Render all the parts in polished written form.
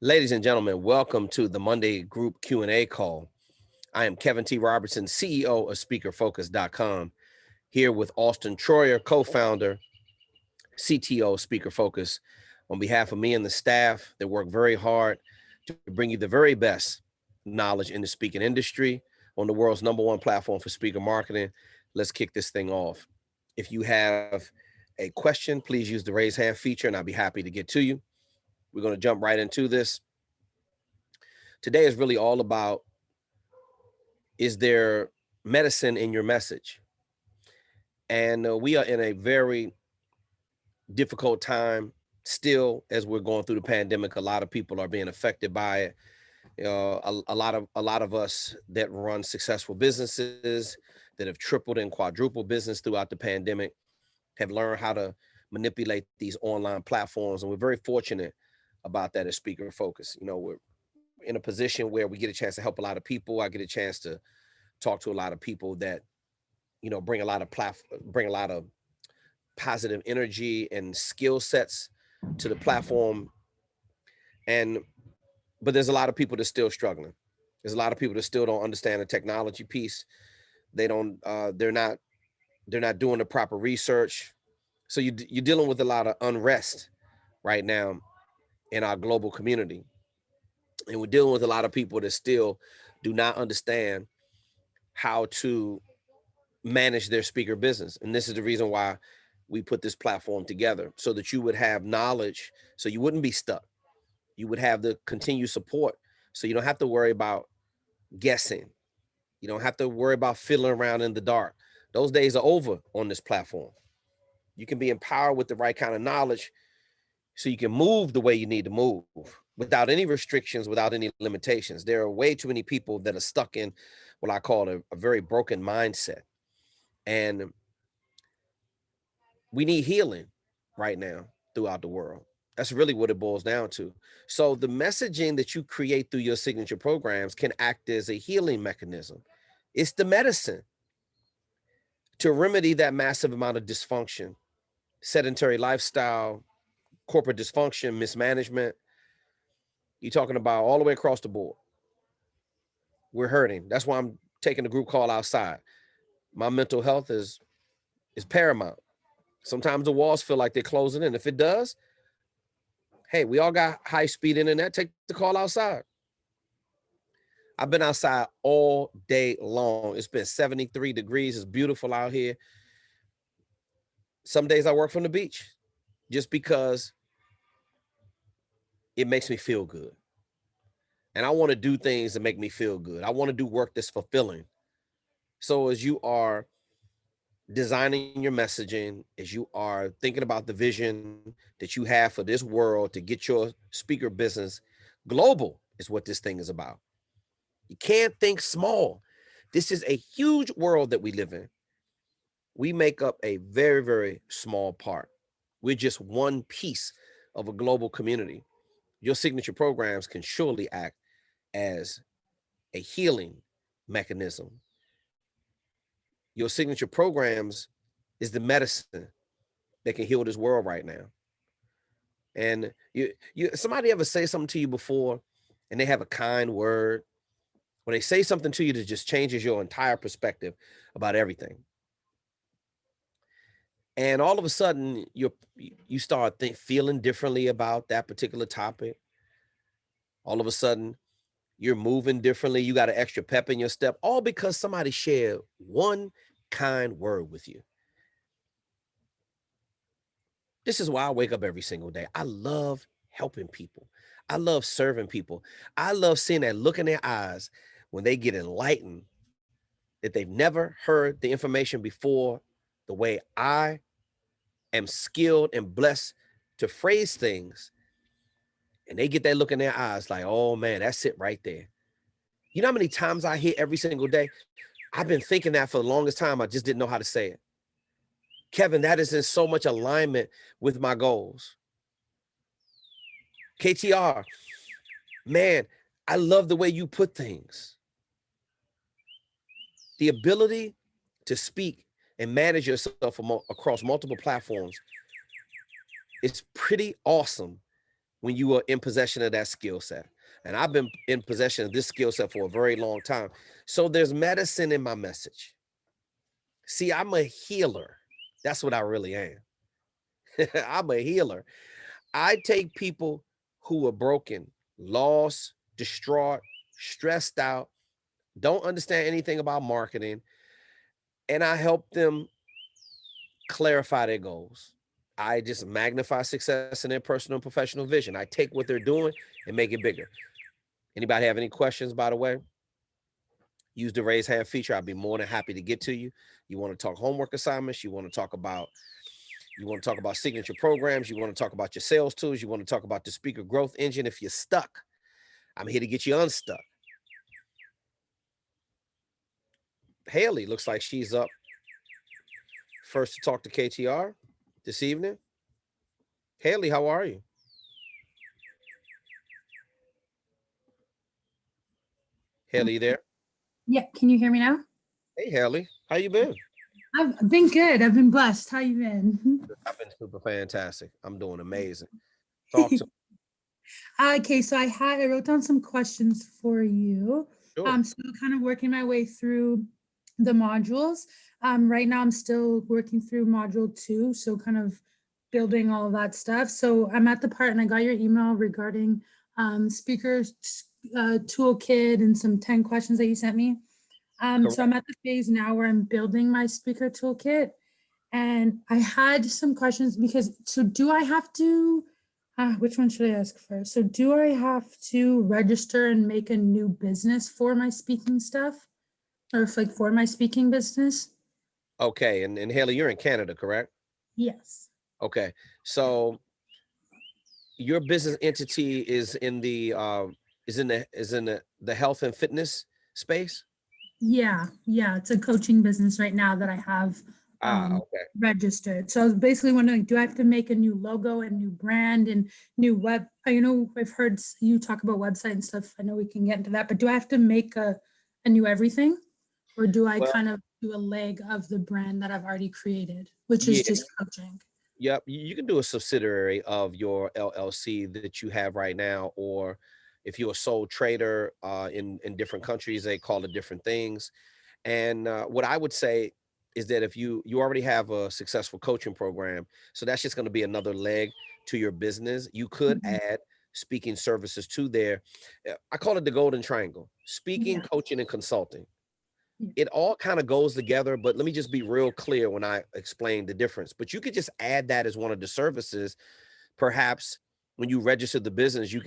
Ladies and gentlemen, welcome to the Monday group Q&A call. I am Kevin T. Robertson, CEO of SpeakerFocus.com, here with Auston Troyer, co-founder, CTO of Speaker Focus. On behalf of me and the staff that work very hard to bring you the very best knowledge in the speaking industry on the world's #1 platform for speaker marketing. Let's kick this thing off. If you have a question, please use the raise hand feature and I'll be happy to get to you. We're going to jump right into this. Today is really all about, is there medicine in your message? And we are in a very difficult time still as we're going through the pandemic. A lot of people are being affected by it. A lot of us that run successful businesses that have tripled and quadrupled business throughout the pandemic have learned how to manipulate these online platforms. And we're very fortunate about that as Speaker Focus. We're in a position where we get a chance to help a lot of people. I get a chance to talk to a lot of people that, bring a lot of positive energy and skill sets to the platform. But there's a lot of people that's still struggling. There's a lot of people that still don't understand the technology piece. They're not doing the proper research. So you're dealing with a lot of unrest right now in our global community. And we're dealing with a lot of people that still do not understand how to manage their speaker business. And this is the reason why we put this platform together, so that you would have knowledge, so you wouldn't be stuck. You would have the continued support. So you don't have to worry about guessing. You don't have to worry about fiddling around in the dark. Those days are over on this platform. You can be empowered with the right kind of knowledge so you can move the way you need to move without any restrictions, without any limitations. There are way too many people that are stuck in what I call a very broken mindset. And we need healing right now throughout the world. That's really what it boils down to. So the messaging that you create through your signature programs can act as a healing mechanism. It's the medicine to remedy that massive amount of dysfunction, sedentary lifestyle, corporate dysfunction, mismanagement. You're talking about all the way across the board. We're hurting. That's why I'm taking the group call outside. My mental health is paramount. Sometimes the walls feel like they're closing in. If it does, hey, we all got high-speed internet. Take the call outside. I've been outside all day long. It's been 73 degrees. It's beautiful out here. Some days I work from the beach just because it makes me feel good. And I want to do things that make me feel good. I want to do work that's fulfilling. So as you are designing your messaging, as you are thinking about the vision that you have for this world to get your speaker business global, is what this thing is about. You can't think small. This is a huge world that we live in. We make up a very, very small part. We're just one piece of a global community. Your signature programs can surely act as a healing mechanism. Your signature programs is the medicine that can heal this world right now. And somebody ever say something to you before and they have a kind word, or they say something to you that just changes your entire perspective about everything. And all of a sudden you start feeling differently about that particular topic. All of a sudden you're moving differently. You got an extra pep in your step, all because somebody shared one kind word with you. This is why I wake up every single day. I love helping people. I love serving people. I love seeing that look in their eyes when they get enlightened, that they've never heard the information before, the way I am skilled and blessed to phrase things. And they get that look in their eyes like, oh man, that's it right there. You know how many times I hear every single day? I've been thinking that for the longest time. I just didn't know how to say it. Kevin, that is in so much alignment with my goals. KTR, man, I love the way you put things. The ability to speak and manage yourself across multiple platforms is pretty awesome when you are in possession of that skill set. And I've been in possession of this skill set for a very long time. So there's medicine in my message. See, I'm a healer. That's what I really am. I'm a healer. I take people who are broken, lost, distraught, stressed out, don't understand anything about marketing, and I help them clarify their goals. I just magnify success in their personal and professional vision. I take what they're doing and make it bigger. Anybody have any questions, by the way? Use the raise hand feature. I'll be more than happy to get to you. You want to talk homework assignments, you want to talk about signature programs, you want to talk about your sales tools, you want to talk about the speaker growth engine. If you're stuck, I'm here to get you unstuck. Haley looks like she's up first to talk to KTR this evening. Haley, how are you? Haley, you there? Yeah, can you hear me now? Hey, Haley, how you been? I've been good. I've been blessed. How you been? I've been super fantastic. I'm doing amazing. Talk to me. Okay, so I wrote down some questions for you. Sure. So kind of working my way through the modules. Right now I'm still working through module 2, so kind of building all of that stuff. So I'm at the part, and I got your email regarding speaker toolkit and some 10 questions that you sent me. So I'm at the phase now where I'm building my speaker toolkit, and I had some questions so do I have to, which one should I ask first? So do I have to register and make a new business for my speaking stuff, or for my speaking business? Okay, and Haley, you're in Canada, correct? Yes. Okay, so your business entity is in the the health and fitness space. Yeah, it's a coaching business right now that I have Okay. registered. So I was basically wondering, do I have to make a new logo and new brand and new web? I've heard you talk about website and stuff. I know we can get into that, but do I have to make a new everything, or do I Well, kind of do a leg of the brand that I've already created, which is yeah, just coaching? yep. You can do a subsidiary of your LLC that you have right now, or if you're a sole trader in different countries, they call it different things. And what I would say is that if you already have a successful coaching program, so that's just going to be another leg to your business. You could Mhm. add speaking services to there. I call it the golden triangle: speaking, Yeah. coaching, and consulting. Yeah. It all kind of goes together, but let me just be real clear when I explain the difference. But you could just add that as one of the services. Perhaps when you register the business, you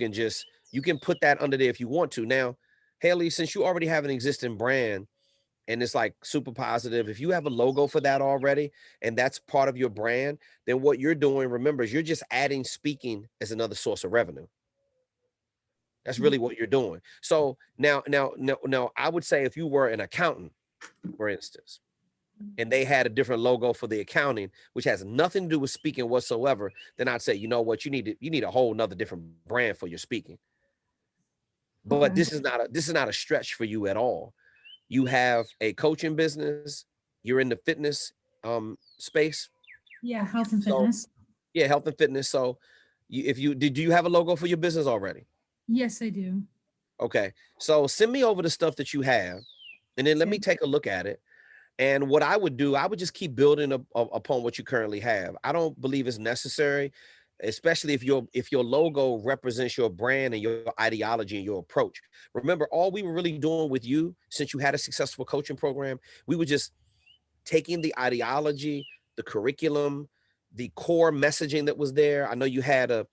can put that under there if you want to. Now, Haley, since you already have an existing brand and it's like super positive, if you have a logo for that already and that's part of your brand, then what you're doing, remember, is you're just adding speaking as another source of revenue. That's Yeah. really what you're doing. So now, I would say if you were an accountant, for instance, and they had a different logo for the accounting, which has nothing to do with speaking whatsoever, then I'd say, you know what, you need a whole nother different brand for your speaking. But Okay. this is not a stretch for you at all. You have a coaching business, you're in the fitness space. Yeah, health and So fitness. yeah, health and fitness. So if you do you have a logo for your business already? Yes, I do. Okay. So send me over the stuff that you have, and then let me Okay. take a look at it. And what I would do, I would just keep building upon what you currently have. I don't believe it's necessary, especially if your logo represents your brand and your ideology and your approach. Remember, all we were really doing with you, since you had a successful coaching program, we were just taking the ideology, the curriculum, the core messaging that was there. I know you had a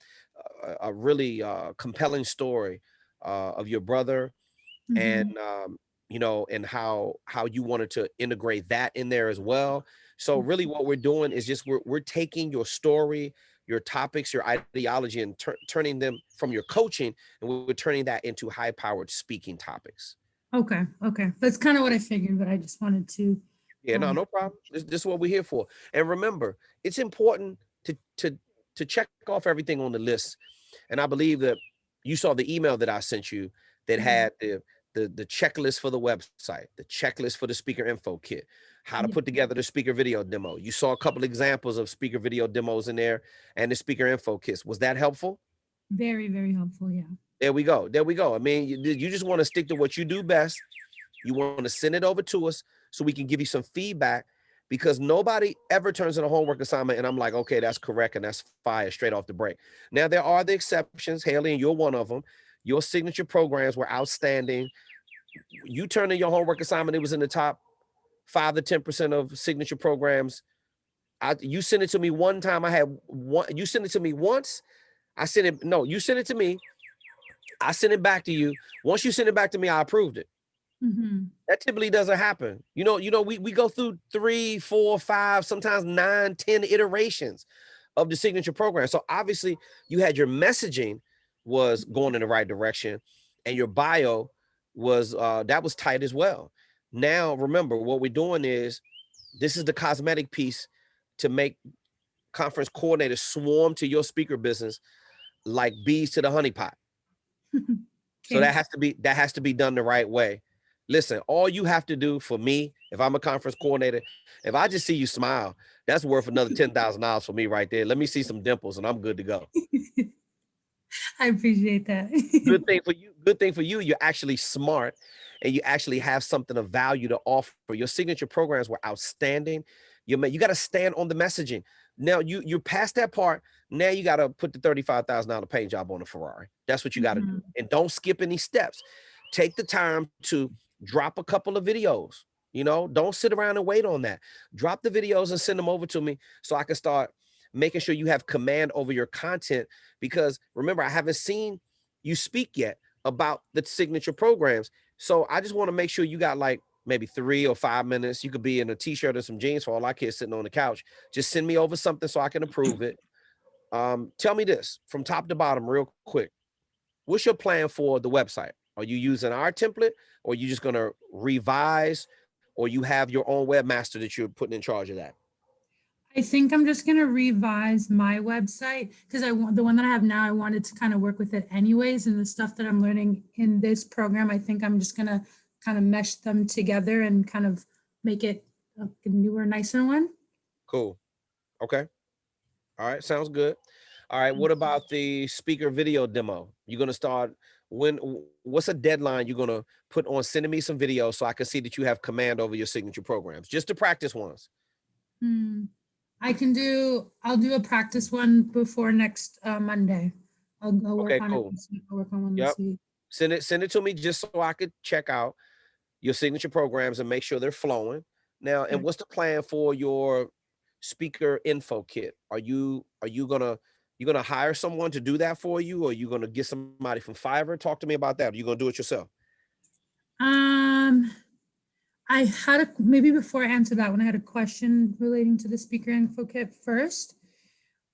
really compelling story of your brother, and Mhm. and how you wanted to integrate that in there as well. So really what we're doing is just we're taking your story, your topics, your ideology, and turning them from your coaching, and we're turning that into high powered speaking topics. Okay. That's kind of what I figured, but I just wanted to. Yeah, no, Um, no problem. This is what we're here for. And remember, it's important to check off everything on the list. And I believe that you saw the email that I sent you that yeah. had the checklist for the website, the checklist for the speaker info kit, how to Yeah. put together the speaker video demo. You saw a couple examples of speaker video demos in there and the speaker info kits. Was that helpful? Very, very helpful. Yeah. There we go. There we go. I mean, you just want to stick to what you do best. You want to send it over to us so we can give you some feedback, because nobody ever turns in a homework assignment and I'm like, okay, that's correct and that's fire straight off the break. Now, there are the exceptions, Haley, and you're one of them. Your signature programs were outstanding. You turned in your homework assignment, it was in the top 5 to 10% of signature programs. You sent it to me one time. I had one. You sent it to me once. I sent it. No, you sent it to me. I sent it back to you. Once you sent it back to me, I approved it. Mm-hmm. That typically doesn't happen. We go through 3, 4, 5, sometimes 9, 10 iterations of the signature program. So obviously you had your messaging was going in the right direction, and your bio was that was tight as well. Now, remember, what we're doing is this is the cosmetic piece to make conference coordinators swarm to your speaker business like bees to the honey pot. So Okay. that has to be done the right way. Listen, all you have to do for me, if I'm a conference coordinator, if I just see you smile, that's worth another $10,000 for me right there. Let me see some dimples and I'm good to go. I appreciate that. Good thing for you. Good thing for you. You're actually smart and you actually have something of value to offer. Your signature programs were outstanding. You got to stand on the messaging. Now you're past that part. Now you got to put the $35,000 paint job on a Ferrari. That's what you got to do. And don't skip any steps. Take the time to drop a couple of videos. Don't sit around and wait on that. Drop the videos and send them over to me so I can start making sure you have command over your content. Because remember, I haven't seen you speak yet about the signature programs. So I just want to make sure you got like maybe 3 or 5 minutes. You could be in a t-shirt and some jeans for all I care sitting on the couch. Just send me over something so I can approve it. Tell me this from top to bottom real quick. What's your plan for the website? Are you using our template, or are you just going to revise, or you have your own webmaster that you're putting in charge of that? I think I'm just gonna revise my website because the one that I have now, I wanted to kind of work with it anyways. And the stuff that I'm learning in this program, I think I'm just gonna kind of mesh them together and kind of make it a newer, nicer one. Cool. Okay. All right. Sounds good. All right. What about the speaker video demo? You're going to start what's a deadline you're going to put on sending me some videos so I can see that you have command over your signature programs, just to practice ones? I'll do a practice one before next Monday. I'll work Okay, on cool. it. I'll work on one Yep. this week. Send it to me just so I could check out your signature programs and make sure they're flowing. Now, and what's the plan for your speaker info kit? Are you gonna hire someone to do that for you, or are you gonna get somebody from Fiverr? Talk to me about that. Are you gonna do it yourself? I had maybe before I answer that one, I had a question relating to the speaker info kit first.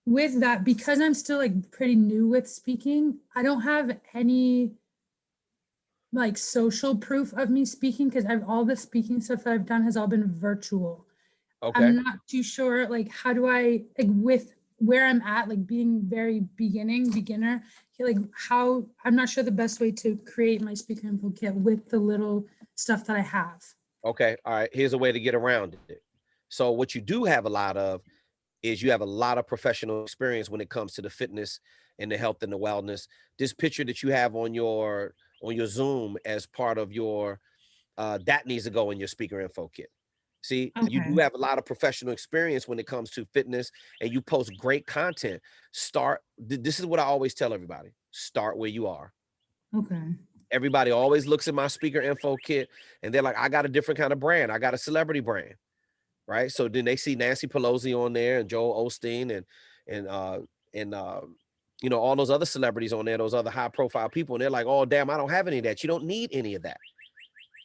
With that, because I'm still like pretty new with speaking, I don't have any like social proof of me speaking because all the speaking stuff that I've done has all been virtual. Okay. I'm not too sure like how do I like with where I'm at, like being very beginner, like how I'm not sure the best way to create my speaker info kit with the little stuff that I have. Okay. All right. Here's a way to get around it. So what you do have a lot of is you have a lot of professional experience when it comes to the fitness and the health and the wellness. This picture that you have on your Zoom as part of your that needs to go in your speaker info kit. See, you do have a lot of professional experience when it comes to fitness, and you post great content. This is what I always tell everybody. Start where you are. Okay. Everybody always looks at my speaker info kit and they're like, I got a different kind of brand. I got a celebrity brand. Right. So then they see Nancy Pelosi on there and Joel Osteen and all those other celebrities on there, those other high profile people. And they're like, oh, damn, I don't have any of that. You don't need any of that.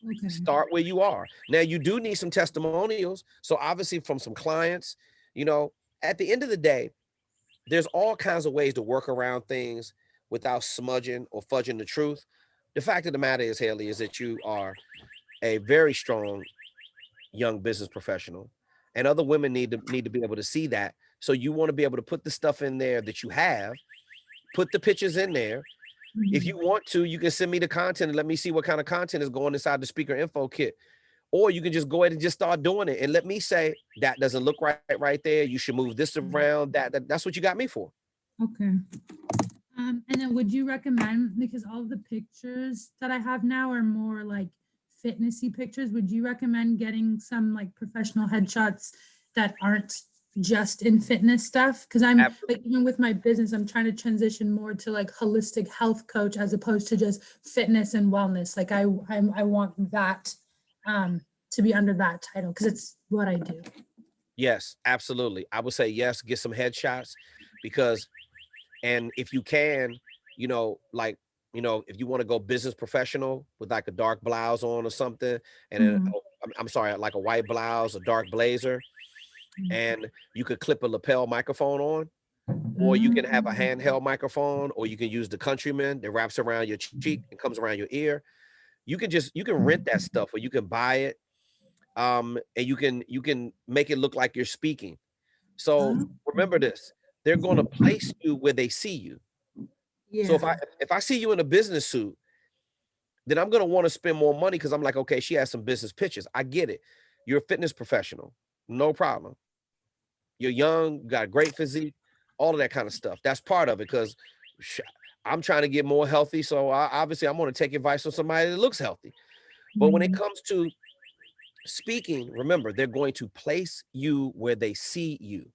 Okay. Start where you are. Now you do need some testimonials. So obviously from some clients, at the end of the day, there's all kinds of ways to work around things without smudging or fudging the truth. The fact of the matter is, Haley, is that you are a very strong young business professional, and other women need to be able to see that. So you want to be able to put the stuff in there that you have, put the pictures in there. If you want to, you can send me the content and let me see what kind of content is going inside the speaker info kit. Or you can just go ahead and just start doing it and let me say that doesn't look right there. You should move this around. That's what you got me for. Okay. And then would you recommend, because all of the pictures that I have now are more like fitnessy pictures, would you recommend getting some like professional headshots that aren't just in fitness stuff? Because I'm Absolutely. like, even with my business, I'm trying to transition more to like holistic health coach as opposed to just fitness and wellness. Like I want that to be under that title because it's what I do. Yes, absolutely. I would say yes, get some headshots because, and if you can, like, if you want to go business professional with like a dark blouse on or something, and then, Mhm. I'm sorry, like a white blouse, a dark blazer, and you could clip a lapel microphone on, or you can have a handheld microphone, or you can use the Countryman that wraps around your cheek and comes around your ear. You can rent that stuff, or you can buy it, and you can make it look like you're speaking. So remember this: they're going to place you where they see you. So Yeah. if I see you in a business suit, then I'm going to want to spend more money because I'm like, okay, she has some business pictures. I get it. You're a fitness professional, no problem. You're young, got a great physique, all of that kind of stuff. That's part of it because I'm trying to get more healthy. So obviously, I'm going to take advice from somebody that looks healthy. But when it Mhm. comes to speaking, remember, they're going to place you where they see you.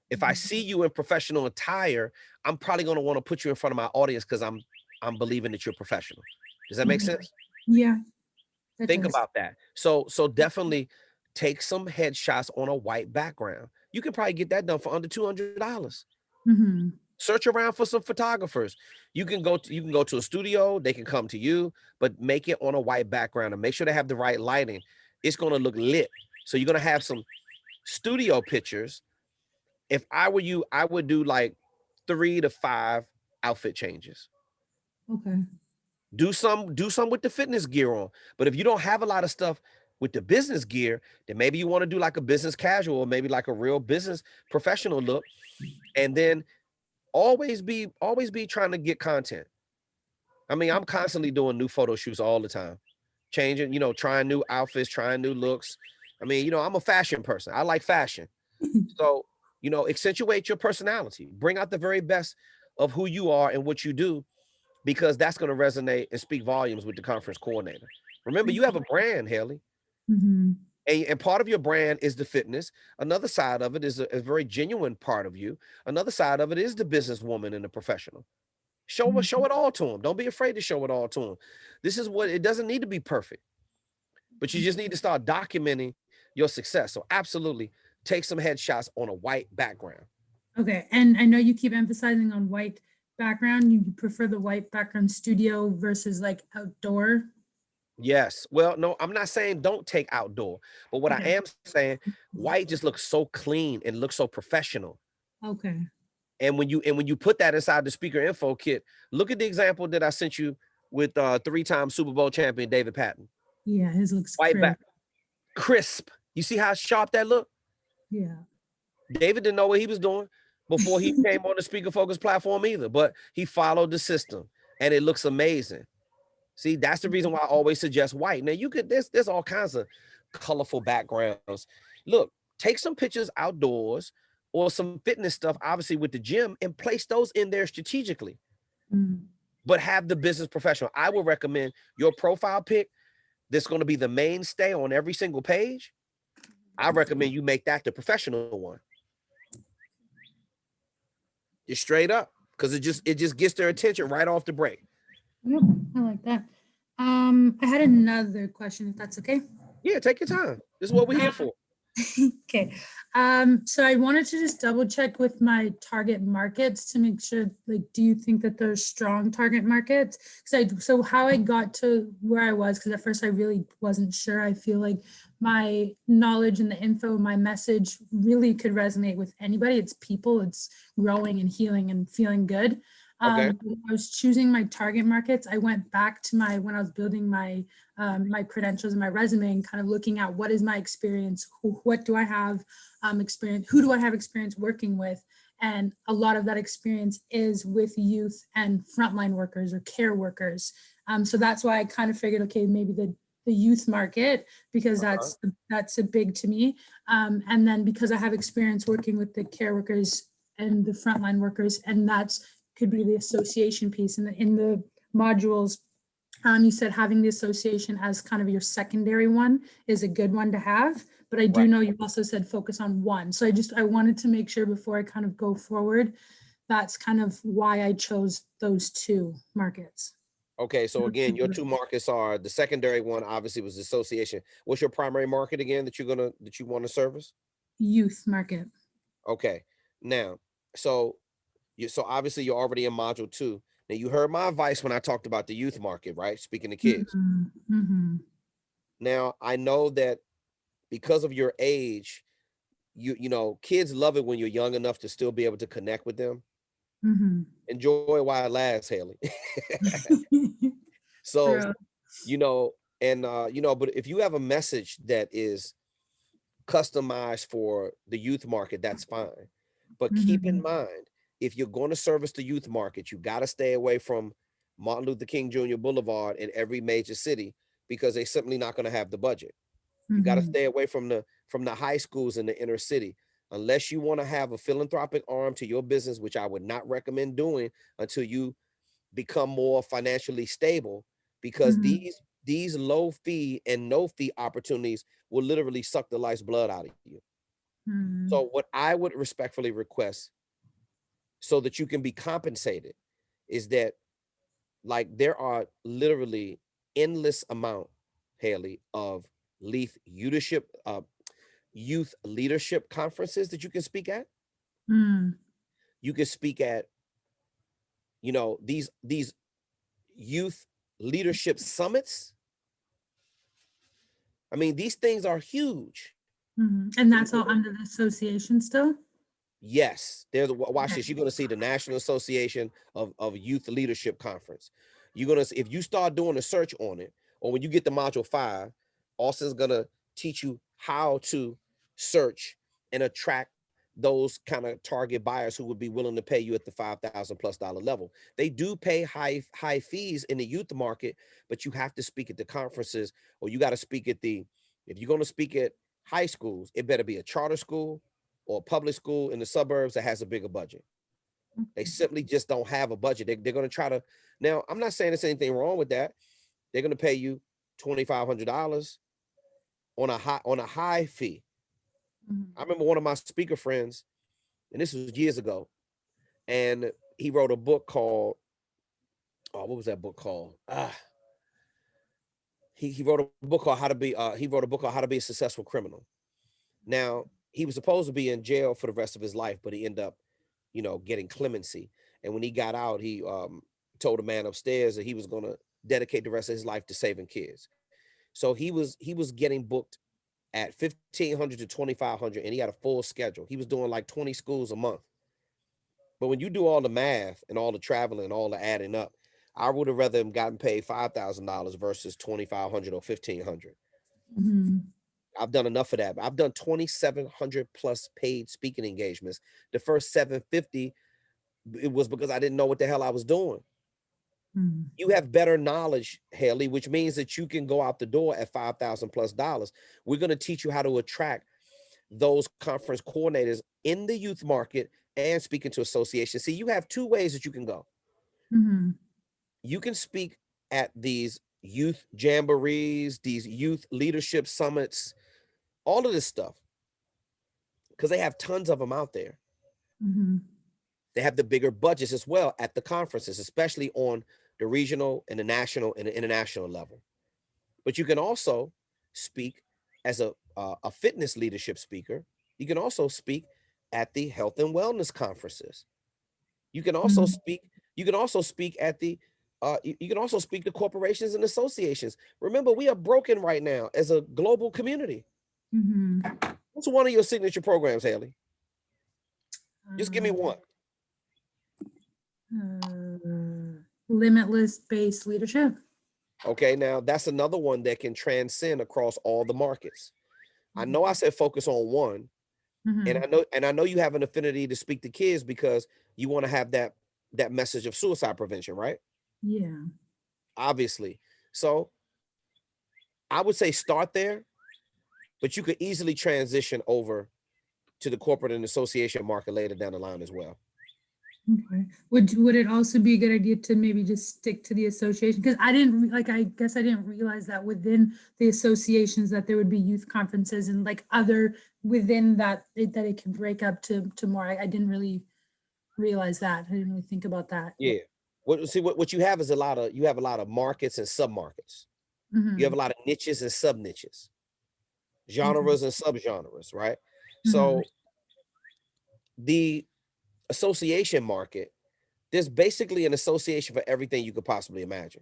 If I see you in professional attire, I'm probably going to want to put you in front of my audience because I'm believing that you're professional. Does that make Mhm. sense? Yeah, that Think does. about that. So definitely take some headshots on a white background. You can probably get that done for under $200. Mhm. Search around for some photographers. You can go to a studio, they can come to you, but make it on a white background and make sure they have the right lighting. It's going to look lit. So you're going to have some studio pictures. If I were you, I would do like 3 to 5 outfit changes. Okay. Do some with the fitness gear on. But if you don't have a lot of stuff with the business gear, then maybe you want to do like a business casual, or maybe like a real business professional look. And then always be trying to get content. I mean, I'm constantly doing new photo shoots all the time, changing, trying new outfits, trying new looks. I mean, I'm a fashion person. I like fashion. So, accentuate your personality. Bring out the very best of who you are and what you do, because that's going to resonate and speak volumes with the conference coordinator. Remember, you have a brand, Haley, Mhm. and part of your brand is the fitness. Another side of it is a very genuine part of you. Another side of it is the businesswoman and the professional. Show it all to them. Don't be afraid to show it all to them. This is what it doesn't need to be perfect, but you just need to start documenting your success. So absolutely take some headshots on a white background. Okay, and I know you keep emphasizing on white background. You prefer the white background studio versus like outdoor. Yes. Well, no, I'm not saying don't take outdoor, but what I Okay. am saying, white just looks so clean and looks so professional. Okay. And when you put that inside the speaker info kit, look at the example that I sent you with 3-time Super Bowl champion David Patton. Yeah, his looks White crisp. back, crisp. You see how sharp that look? Yeah. David didn't know what he was doing before he came on the Speaker Focus platform either, but he followed the system and it looks amazing. See, that's the reason why I always suggest white. Now you could there's all kinds of colorful backgrounds. Look, take some pictures outdoors or some fitness stuff, obviously with the gym, and place those in there strategically. Mm. But have the business professional. I would recommend your profile pic that's going to be the mainstay on every single page. I recommend you make that the professional one. Just straight up. Because it just gets their attention right off the break. Yep, I like that. I had another question, if that's okay. Yeah, take your time. This is what we're here for. Okay. So I wanted to just double check with my target markets to make sure, like, do you think that there's strong target markets? So how I got to where I was, because at first I really wasn't sure. I feel like my knowledge and the info, my message really could resonate with anybody. It's people, it's growing and healing and feeling good. Okay. I was choosing my target markets. I went back to when I was building my credentials and my resume and kind of looking at what is my experience, what do I have experience, who do I have experience working with, and a lot of that experience is with youth and frontline workers or care workers. So that's why I kind of figured, okay, maybe the youth market, because that's a big to me, and then because I have experience working with the care workers and the frontline workers, and that's could be the association piece. And in the modules, you said having the association as kind of your secondary one is a good one to have, but I do Right. know you also said focus on one. So I wanted to make sure before I kind of go forward, that's kind of why I chose those two markets. Okay, so again, your two markets are the secondary one, obviously, was association. What's your primary market again that you want to service? Youth market. Okay, now, so obviously you're already in module 2. Now you heard my advice when I talked about the youth market, right? Speaking to kids. Now I know that because of your age, you know, kids love it when you're young enough to still be able to connect with them. Enjoy it while it lasts, Haley. So, True. you know, and you know, but if you have a message that is customized for the youth market, that's fine. But keep in mind, if you're going to service the youth market, you got to stay away from Martin Luther King Jr. Boulevard in every major city, because they're simply not going to have the budget. You got to stay away from the high schools in the inner city, unless you want to have a philanthropic arm to your business, which I would not recommend doing until you become more financially stable, because these low fee and no fee opportunities will literally suck the life's blood out of you. So what I would respectfully request, so that you can be compensated, is that, like, there are literally endless amount, Haley, of youth leadership conferences that you can speak at. You can speak at, you know, these youth leadership summits. I mean, these things are huge. And that's all under the association still? Yes, watch this. You're going to see the National Association of Youth Leadership Conference. You're going to see, if you start doing a search on it, or when you get to module 5, Austin's going to teach you how to search and attract those kind of target buyers who would be willing to pay you at the $5,000+ level. They do pay high fees in the youth market, but you have to speak at the conferences, or you got to speak at if you're going to speak at high schools, it better be a charter school or a public school in the suburbs that has a bigger budget. They simply just don't have a budget. They're going to try to. Now, I'm not saying there's anything wrong with that. They're going to pay you $2,500 on a high fee. I remember one of my speaker friends, and this was years ago, and he wrote a book called, what was that book called? He wrote a book called How to Be a Successful Criminal. Now, he was supposed to be in jail for the rest of his life, but he ended up, you know, getting clemency. And when he got out, he told a man upstairs that he was going to dedicate the rest of his life to saving kids. So he was getting booked at $1,500 to $2,500, and he had a full schedule. He was doing like 20 schools a month. But when you do all the math and all the traveling and all the adding up, I would have rather him gotten paid $5,000 versus $2,500 or $1,500. I've done enough of that. I've done 2,700 plus paid speaking engagements. The first 750, it was because I didn't know what the hell I was doing. You have better knowledge, Haley, which means that you can go out the door at $5,000+. We're going to teach you how to attract those conference coordinators in the youth market and speaking to associations. See, you have two ways that you can go. You can speak at these youth jamborees, these youth leadership summits, all of this stuff, because they have tons of them out there. They have the bigger budgets as well at the conferences, especially on the regional and the national and the international level. But you can also speak as a fitness leadership speaker. You can also speak at the health and wellness conferences. You can also speak. You can also speak at the. You can also speak to corporations and associations. Remember, we are broken right now as a global community. What's one of your signature programs, Haley? Just give me one. Limitless based leadership. Okay, now that's another one that can transcend across all the markets. I know I said focus on one, and I know you have an affinity to speak to kids because you want to have that message of suicide prevention, right? Yeah. Obviously. So I would say start there, but you could easily transition over to the corporate and association market later down the line as well. Okay. Would it also be a good idea to maybe just stick to the association? Because I guess I didn't realize that within the associations that there would be youth conferences and like other within that that it can break up to more. I didn't really realize that. I didn't really think about that. Yeah. What you have is a lot of markets and sub-markets. You have a lot of niches and sub-niches, genres and subgenres, right? So the association market, there's basically an association for everything you could possibly imagine.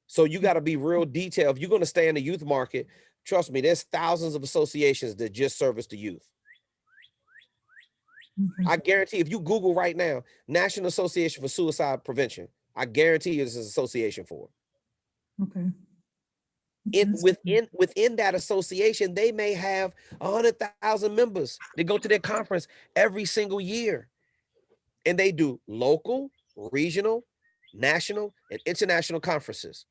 So you got to be real detailed. If you're going to stay in the youth market, trust me, there's thousands of associations that just service the youth. I guarantee if you Google right now, National Association for Suicide Prevention, I guarantee you there's an association for it. Okay. Within that association, they may have 100,000 members. They go to their conference every single year. And they do local, regional, national, and international conferences.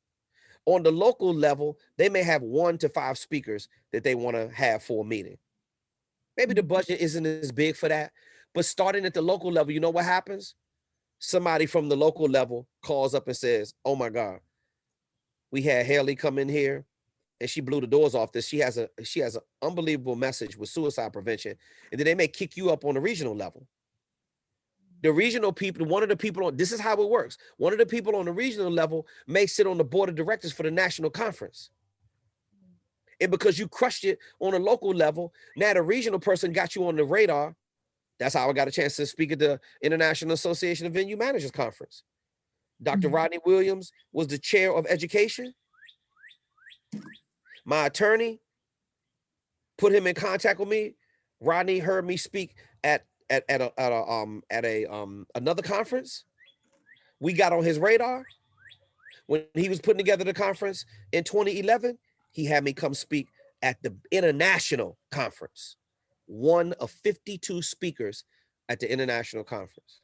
On the local level, they may have 1 to 5 speakers that they want to have for a meeting. Maybe the budget isn't as big for that, but starting at the local level, you know what happens? Somebody from the local level calls up and says, oh my God, we had Haley come in here and she blew the doors off this. She has an unbelievable message with suicide prevention. And then they may kick you up on the regional level. The regional people, one of the people this is how it works. One of the people on the regional level may sit on the board of directors for the national conference. And because you crushed it on a local level, now the regional person got you on the radar. That's how I got a chance to speak at the International Association of Venue Managers Conference. Dr. Rodney Williams was the chair of education. My attorney put him in contact with me. Rodney heard me speak at another conference. We got on his radar. When he was putting together the conference in 2011, he had me come speak at the international conference. One of 52 speakers at the international conference.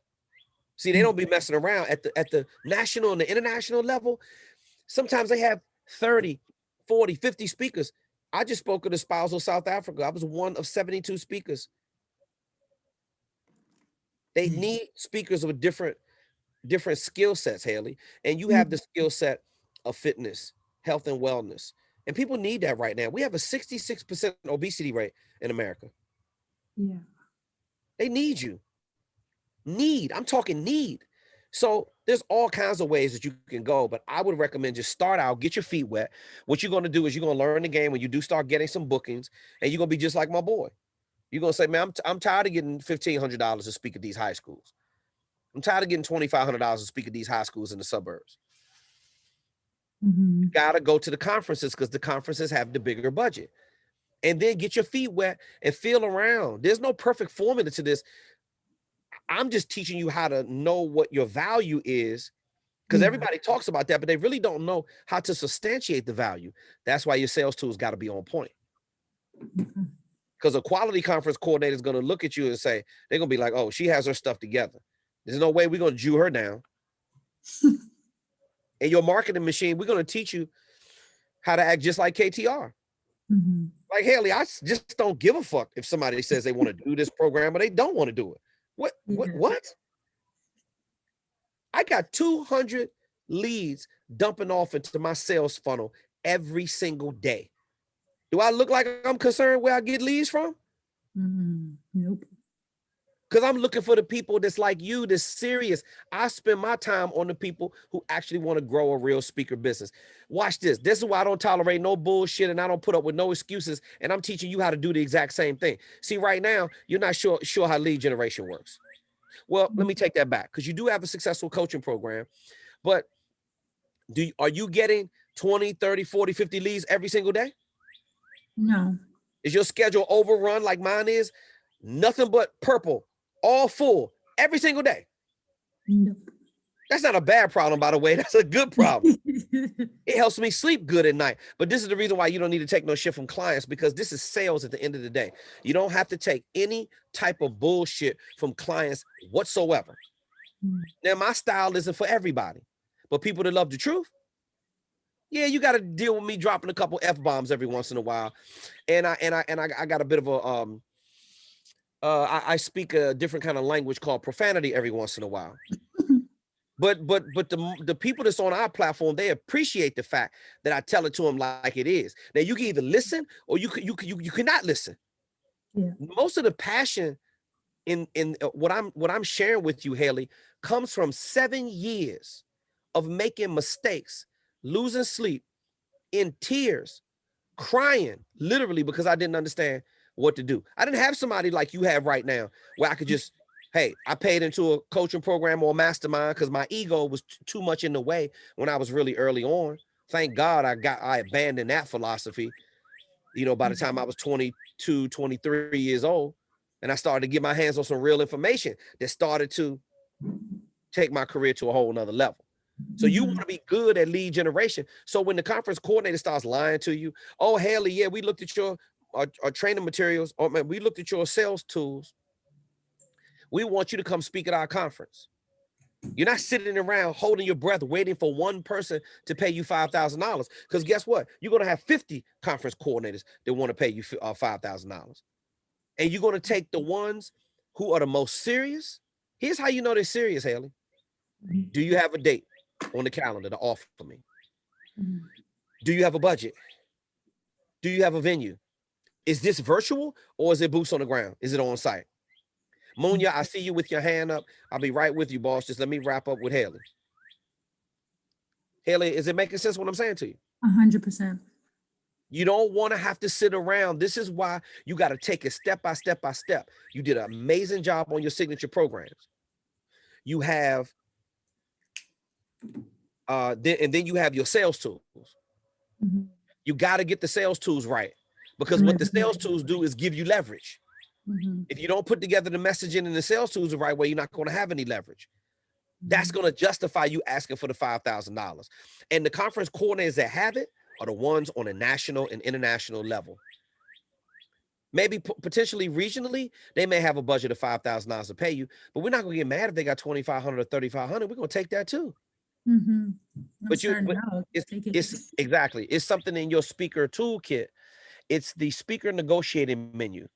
See, they don't be messing around at the national and the international level. Sometimes they have 30, 40, 50 speakers. I just spoke at Espousal South Africa. I was one of 72 speakers. They need speakers with different skill sets, Haley. And you have the skill set of fitness, health, and wellness. And people need that right now. We have a 66% obesity rate in America. Yeah. They need you. I'm talking need. So there's all kinds of ways that you can go, but I would recommend just start out, get your feet wet. What you're going to do is you're going to learn the game when you do start getting some bookings, and you're going to be just like my boy. You're going to say, man, I'm tired of getting $1,500 to speak at these high schools. I'm tired of getting $2,500 to speak at these high schools in the suburbs. You got to go to the conferences because the conferences have the bigger budget. And then get your feet wet and feel around. There's no perfect formula to this. I'm just teaching you how to know what your value is, because everybody talks about that, but they really don't know how to substantiate the value. That's why your sales tools got to be on point. Because a quality conference coordinator is going to look at you and say, they're going to be like, oh, she has her stuff together. There's no way we're going to Jew her down. And your marketing machine, we're going to teach you how to act just like KTR. Like, Haley, I just don't give a fuck if somebody says they want to do this program, but they don't want to do it. What? I got 200 leads dumping off into my sales funnel every single day. Do I look like I'm concerned where I get leads from? Nope. Because I'm looking for the people that's like you, that's serious. I spend my time on the people who actually want to grow a real speaker business. Watch this. This is why I don't tolerate no bullshit and I don't put up with no excuses. And I'm teaching you how to do the exact same thing. See, right now, you're not sure how lead generation works. Well, let me take that back, because you do have a successful coaching program. But are you getting 20, 30, 40, 50 leads every single day? No. Is your schedule overrun like mine is? Nothing but purple. All full every single day. Nope. That's not a bad problem, by the way. That's a good problem. It helps me sleep good at night. But this is the reason why you don't need to take no shit from clients, because this is sales at the end of the day. You don't have to take any type of bullshit from clients whatsoever. Now, my style isn't for everybody, but people that love the truth, yeah, you got to deal with me dropping a couple F-bombs every once in a while. And I got a bit of I speak a different kind of language called profanity every once in a while. But the people that's on our platform, they appreciate the fact that I tell it to them like it is. Now you can either listen or you cannot listen. Yeah. Most of the passion in what I'm sharing with you, Haley, comes from 7 years of making mistakes, losing sleep, in tears, crying, literally, because I didn't understand what to do. I didn't have somebody like you have right now where I could just, hey, I paid into a coaching program or a mastermind because my ego was too much in the way when I was really early on. Thank God I abandoned that philosophy, by the time I was 22, 23 years old. And I started to get my hands on some real information that started to take my career to a whole nother level. So you want to be good at lead generation. So when the conference coordinator starts lying to you, oh, Haley, yeah, we looked at your our training materials, or man, we looked at your sales tools. We want you to come speak at our conference. You're not sitting around holding your breath, waiting for one person to pay you $5,000. Because guess what? You're going to have 50 conference coordinators that want to pay you $5,000. And you're going to take the ones who are the most serious. Here's how you know they're serious, Haley. Do you have a date on the calendar to offer me? Do you have a budget? Do you have a venue? Is this virtual or is it boots on the ground? Is it on site? Munya, I see you with your hand up. I'll be right with you, boss. Just let me wrap up with Haley. Haley, is it making sense what I'm saying to you? 100%. You don't want to have to sit around. This is why you got to take it step by step by step. You did an amazing job on your signature programs. You have, then you have your sales tools. You got to get the sales tools right, because what the sales tools do is give you leverage. If you don't put together the messaging and the sales tools the right way, you're not going to have any leverage. That's going to justify you asking for the $5,000. And the conference coordinators that have it are the ones on a national and international level. Maybe potentially regionally, they may have a budget of $5,000 to pay you, but we're not going to get mad if they got $2,500 or $3,500. We're going to take that too. But it's exactly, it's something in your speaker toolkit. It's the speaker negotiating menu.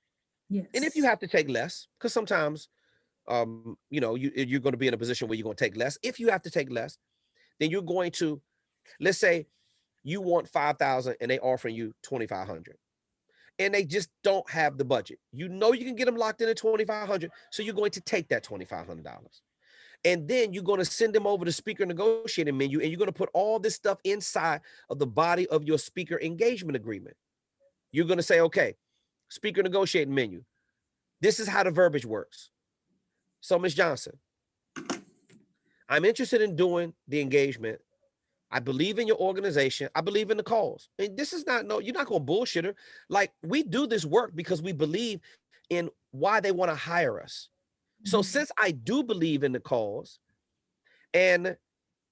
Yes. And if you have to take less, because sometimes, you're going to be in a position where you're going to take less. If you have to take less, then you're going to, let's say you want 5,000 and they offering you 2,500, and they just don't have the budget. You can get them locked in at 2,500, so you're going to take that $2,500. And then you're going to send them over the speaker negotiating menu, and you're going to put all this stuff inside of the body of your speaker engagement agreement. You're going to say, okay, speaker negotiating menu. This is how the verbiage works. So, Ms. Johnson, I'm interested in doing the engagement. I believe in your organization. I believe in the cause. And this is you're not going to bullshit her. Like, we do this work because we believe in why they want to hire us. So since I do believe in the cause, and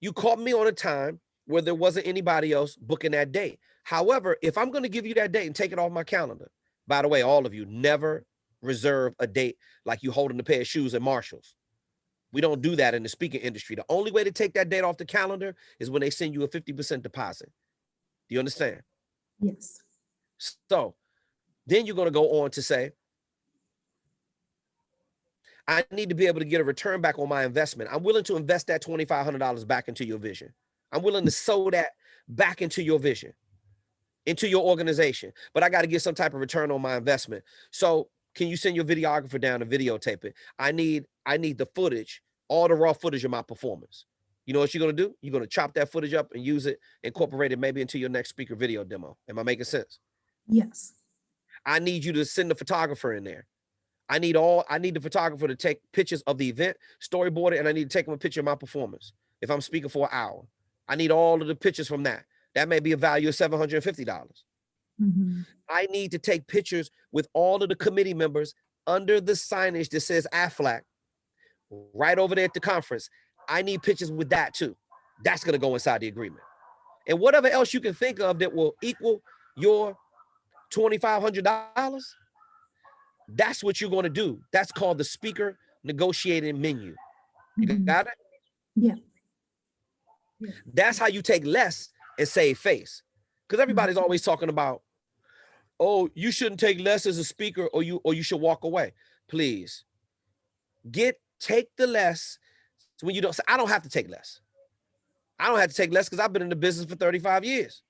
you caught me on a time where there wasn't anybody else booking that date. However, if I'm going to give you that date and take it off my calendar, by the way, all of you, never reserve a date like you holding a pair of shoes at Marshall's. We don't do that in the speaking industry. The only way to take that date off the calendar is when they send you a 50% deposit. Do you understand? Yes. So then you're going to go on to say, I need to be able to get a return back on my investment. I'm willing to invest that $2,500 back into your vision. I'm willing to sow that back into your vision, into your organization, but I got to get some type of return on my investment. So can you send your videographer down to videotape it? I need the footage, all the raw footage of my performance. You know what you're going to do? You're going to chop that footage up and use it, incorporate it maybe into your next speaker video demo. Am I making sense? Yes. I need you to send the photographer in there. I need the photographer to take pictures of the event, storyboard it, and I need to take them a picture of my performance. If I'm speaking for an hour, I need all of the pictures from that. That may be a value of $750. I need to take pictures with all of the committee members under the signage that says AFLAC right over there at the conference. I need pictures with that too. That's going to go inside the agreement. And whatever else you can think of that will equal your $2,500, that's what you're going to do. That's called the speaker negotiating menu. You got it? Yeah. That's how you take less and save face. Because everybody's always talking about, oh, you shouldn't take less as a speaker, or you should walk away. please take the less. So when you don't, I don't have to take less. I don't have to take less because I've been in the business for 35 years.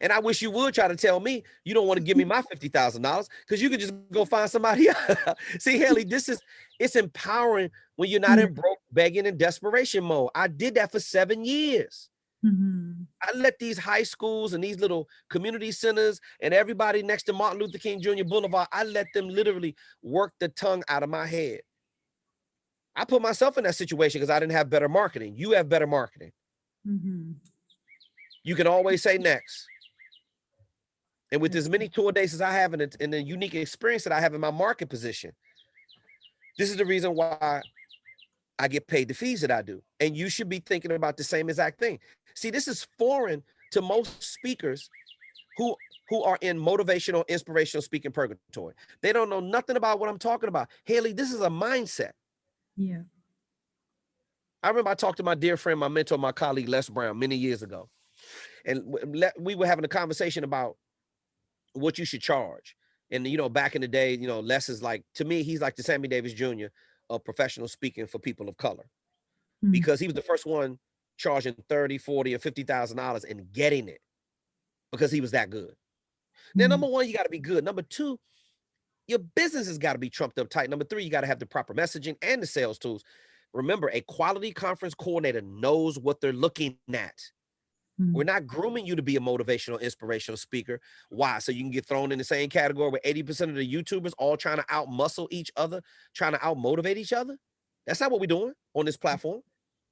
And I wish you would try to tell me you don't want to give me my $50,000 because you could just go find somebody else. See, Haley, it's empowering when you're not in broke, begging, and desperation mode. I did that for 7 years. I let these high schools and these little community centers and everybody next to Martin Luther King Jr. Boulevard, I let them literally work the tongue out of my head. I put myself in that situation because I didn't have better marketing. You have better marketing. You can always say next. And with as many tour days as I have and the unique experience that I have in my market position, this is the reason why I get paid the fees that I do. And you should be thinking about the same exact thing. See, this is foreign to most speakers who are in motivational, inspirational speaking purgatory. They don't know nothing about what I'm talking about. Haley, this is a mindset. Yeah. I remember I talked to my dear friend, my mentor, my colleague, Les Brown, many years ago. And we were having a conversation about what you should charge. And, you know, back in the day, you know, Les is like, to me, he's like the Sammy Davis Jr. of professional speaking for people of color, because he was the first one charging $30,000, $40,000, or $50,000 and getting it because he was that good. Now, number one, you got to be good. Number two, your business has got to be trumped up tight. Number three, you got to have the proper messaging and the sales tools. Remember, a quality conference coordinator knows what they're looking at. We're not grooming you to be a motivational, inspirational speaker. Why? So you can get thrown in the same category where 80% of the YouTubers all trying to out-muscle each other, trying to out-motivate each other? That's not what we're doing on this platform.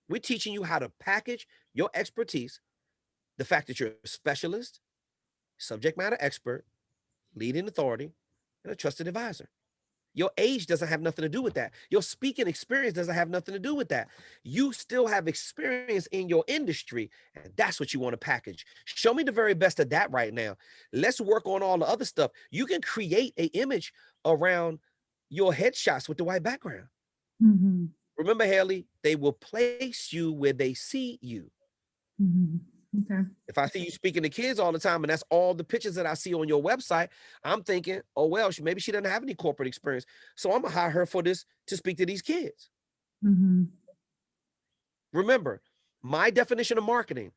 We're teaching you how to package your expertise, the fact that you're a specialist, subject matter expert, leading authority, and a trusted advisor. Your age doesn't have nothing to do with that. Your speaking experience doesn't have nothing to do with that. You still have experience in your industry, and that's what you want to package. Show me the very best of that right now. Let's work on all the other stuff. You can create an image around your headshots with the white background. Remember, Haley, they will place you where they see you. Okay. If I see you speaking to kids all the time, and that's all the pictures that I see on your website, I'm thinking, oh, well, maybe she doesn't have any corporate experience. So I'm going to hire her for this to speak to these kids. Remember, my definition of marketing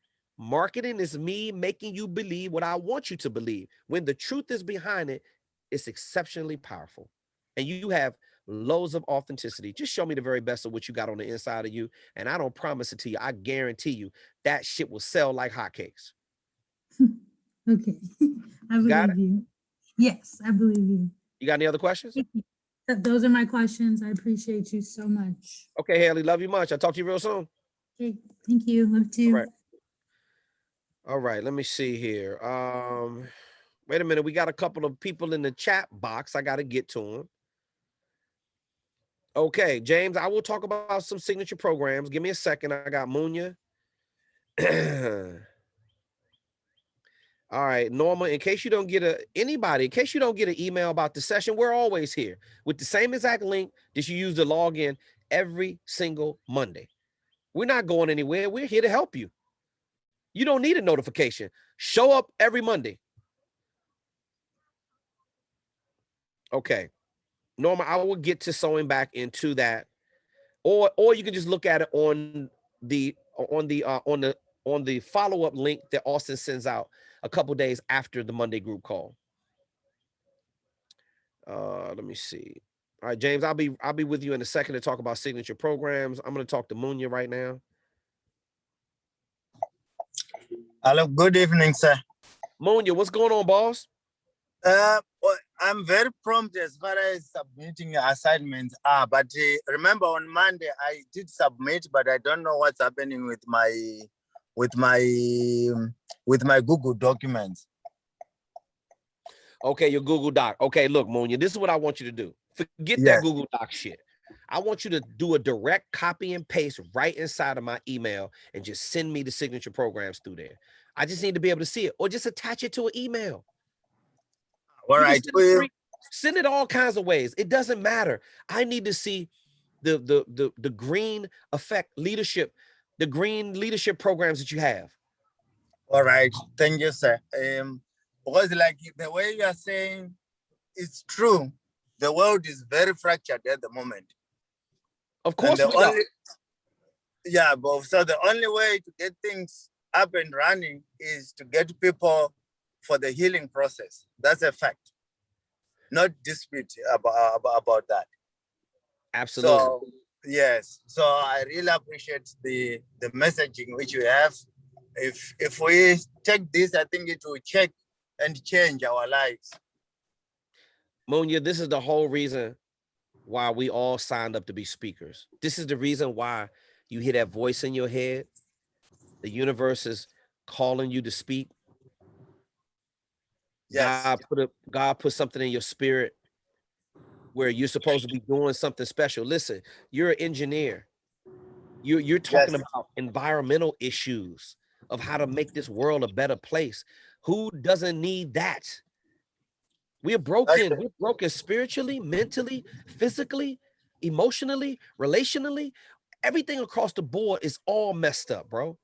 is me making you believe what I want you to believe. When the truth is behind it, it's exceptionally powerful. And you have loads of authenticity. Just show me the very best of what you got on the inside of you. And I don't promise it to you. I guarantee you that shit will sell like hotcakes. Okay. I believe you. Yes, I believe you. You got any other questions? Those are my questions. I appreciate you so much. Okay, Haley, love you much. I'll talk to you real soon. Okay, thank you. Love too. All right, let me see here. Wait a minute. We got a couple of people in the chat box. I got to get to them. Okay, James, I will talk about some signature programs. Give me a second. I got Munya. All right, Norma, in case you don't get an email about the session, we're always here with the same exact link that you use to log in every single Monday. We're not going anywhere. We're here to help you. You don't need a notification. Show up every Monday. Okay. Norma, I will get to sewing back into that. Or you can just look at it on the follow-up link that Austin sends out a couple days after the Monday group call. Let me see. All right, James, I'll be with you in a second to talk about signature programs. I'm going to talk to Munya right now. Hello, good evening, sir. Munya, what's going on, boss? Well, I'm very prompt as far as submitting assignments are, but remember on Monday I did submit, but I don't know what's happening with my Google documents. Okay, your Google Doc. Okay, look, Munya, this is what I want you to do. Forget that Google Doc shit. I want you to do a direct copy and paste right inside of my email and just send me the signature programs through there. I just need to be able to see it, or just attach it to an email. All right. Send it all kinds of ways. It doesn't matter. I need to see the green effect leadership, the green leadership programs that you have. All right. Thank you, sir. Because like the way you are saying, it's true. the world is very fractured at the moment. Of course And we are. yeah, but so the only way to get things up and running is to get people for the healing process. That's a fact. Not dispute about that. Absolutely. So yes, so I really appreciate the messaging which you have. If we take this, I think it will check and change our lives. Munya, this is the whole reason why we all signed up to be speakers. This is the reason why you hear that voice in your head. The universe is calling you to speak. Yes. God put something in your spirit where you're supposed to be doing something special. Listen, you're an engineer. You're talking about environmental issues of how to make this world a better place. Who doesn't need that? We're broken. We're broken spiritually, mentally, physically, emotionally, relationally. Everything across the board is all messed up, bro.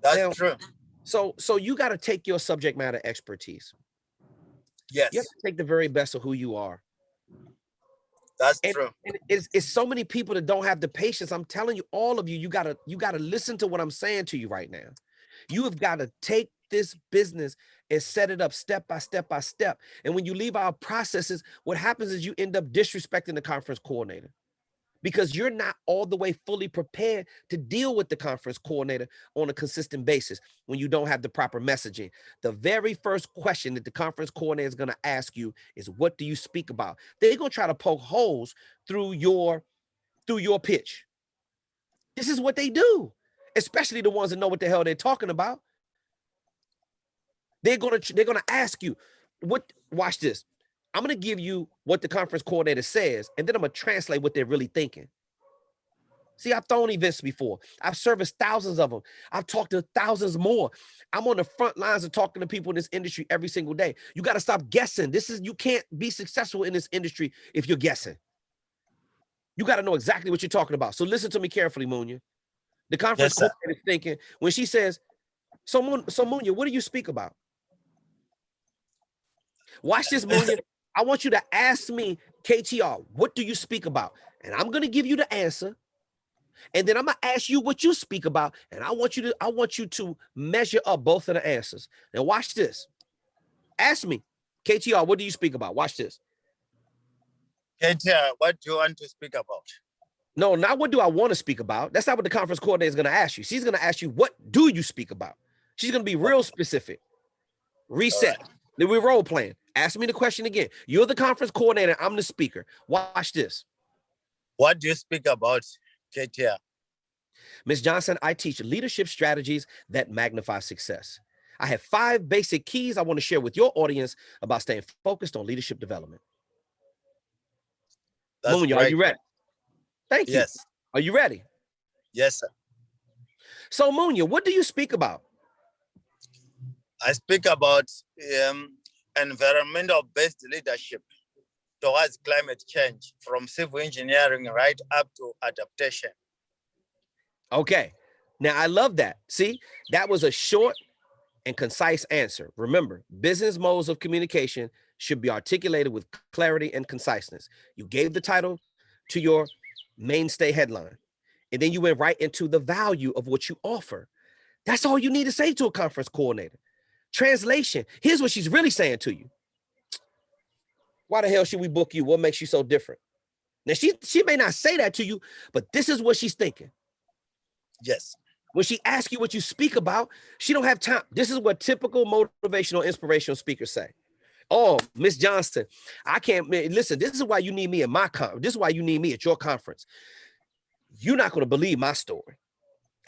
That's true. So you got to take your subject matter expertise. Yes. You have to take the very best of who you are. That's true. And it's so many people that don't have the patience. I'm telling you, all of you, you gotta listen to what I'm saying to you right now. You have got to take this business and set it up step by step by step. And when you leave our processes, what happens is you end up disrespecting the conference coordinator because you're not all the way fully prepared to deal with the conference coordinator on a consistent basis when you don't have the proper messaging. The very first question that the conference coordinator is going to ask you is, what do you speak about? They're going to try to poke holes through your pitch. This is what they do, especially the ones that know what the hell they're talking about. They're gonna ask you, watch this. I'm gonna give you what the conference coordinator says, and then I'm gonna translate what they're really thinking. See, I've thrown events before. I've serviced thousands of them. I've talked to thousands more. I'm on the front lines of talking to people in this industry every single day. You got to stop guessing. You can't be successful in this industry if you're guessing. You got to know exactly what you're talking about. So listen to me carefully, Munya. The conference coordinator is thinking when she says, so Munya, what do you speak about? Watch this, Munya. I want you to ask me, KTR, what do you speak about? And I'm going to give you the answer. And then I'm going to ask you what you speak about. And I want you to measure up both of the answers. Now watch this. Ask me, KTR, what do you speak about? Watch this. KTR, what do you want to speak about? No, not what do I want to speak about. That's not what the conference coordinator is going to ask you. She's going to ask you, what do you speak about? She's going to be real specific. Reset. Right. Then we're role playing. Ask me the question again. You're the conference coordinator. I'm the speaker. Watch this. What do you speak about, KTR? Ms. Johnson, I teach leadership strategies that magnify success. I have 5 basic keys I want to share with your audience about staying focused on leadership development. Munya, are you ready? Thank you. Yes. Are you ready? Yes, sir. So, Munya, what do you speak about? I speak about environmental-based leadership towards climate change, from civil engineering right up to adaptation. Okay. Now, I love that. See, that was a short and concise answer. Remember, business modes of communication should be articulated with clarity and conciseness. You gave the title to your mainstay headline, and then you went right into the value of what you offer. That's all you need to say to a conference coordinator. Translation. Here's what she's really saying to you. Why the hell should we book you? What makes you so different? Now, she may not say that to you, but this is what she's thinking. Yes. When she asks you what you speak about, she don't have time. This is what typical motivational, inspirational speakers say. Oh, Miss Johnson, I can't listen. This is why you need me at my conference. This is why you need me at your conference. You're not going to believe my story.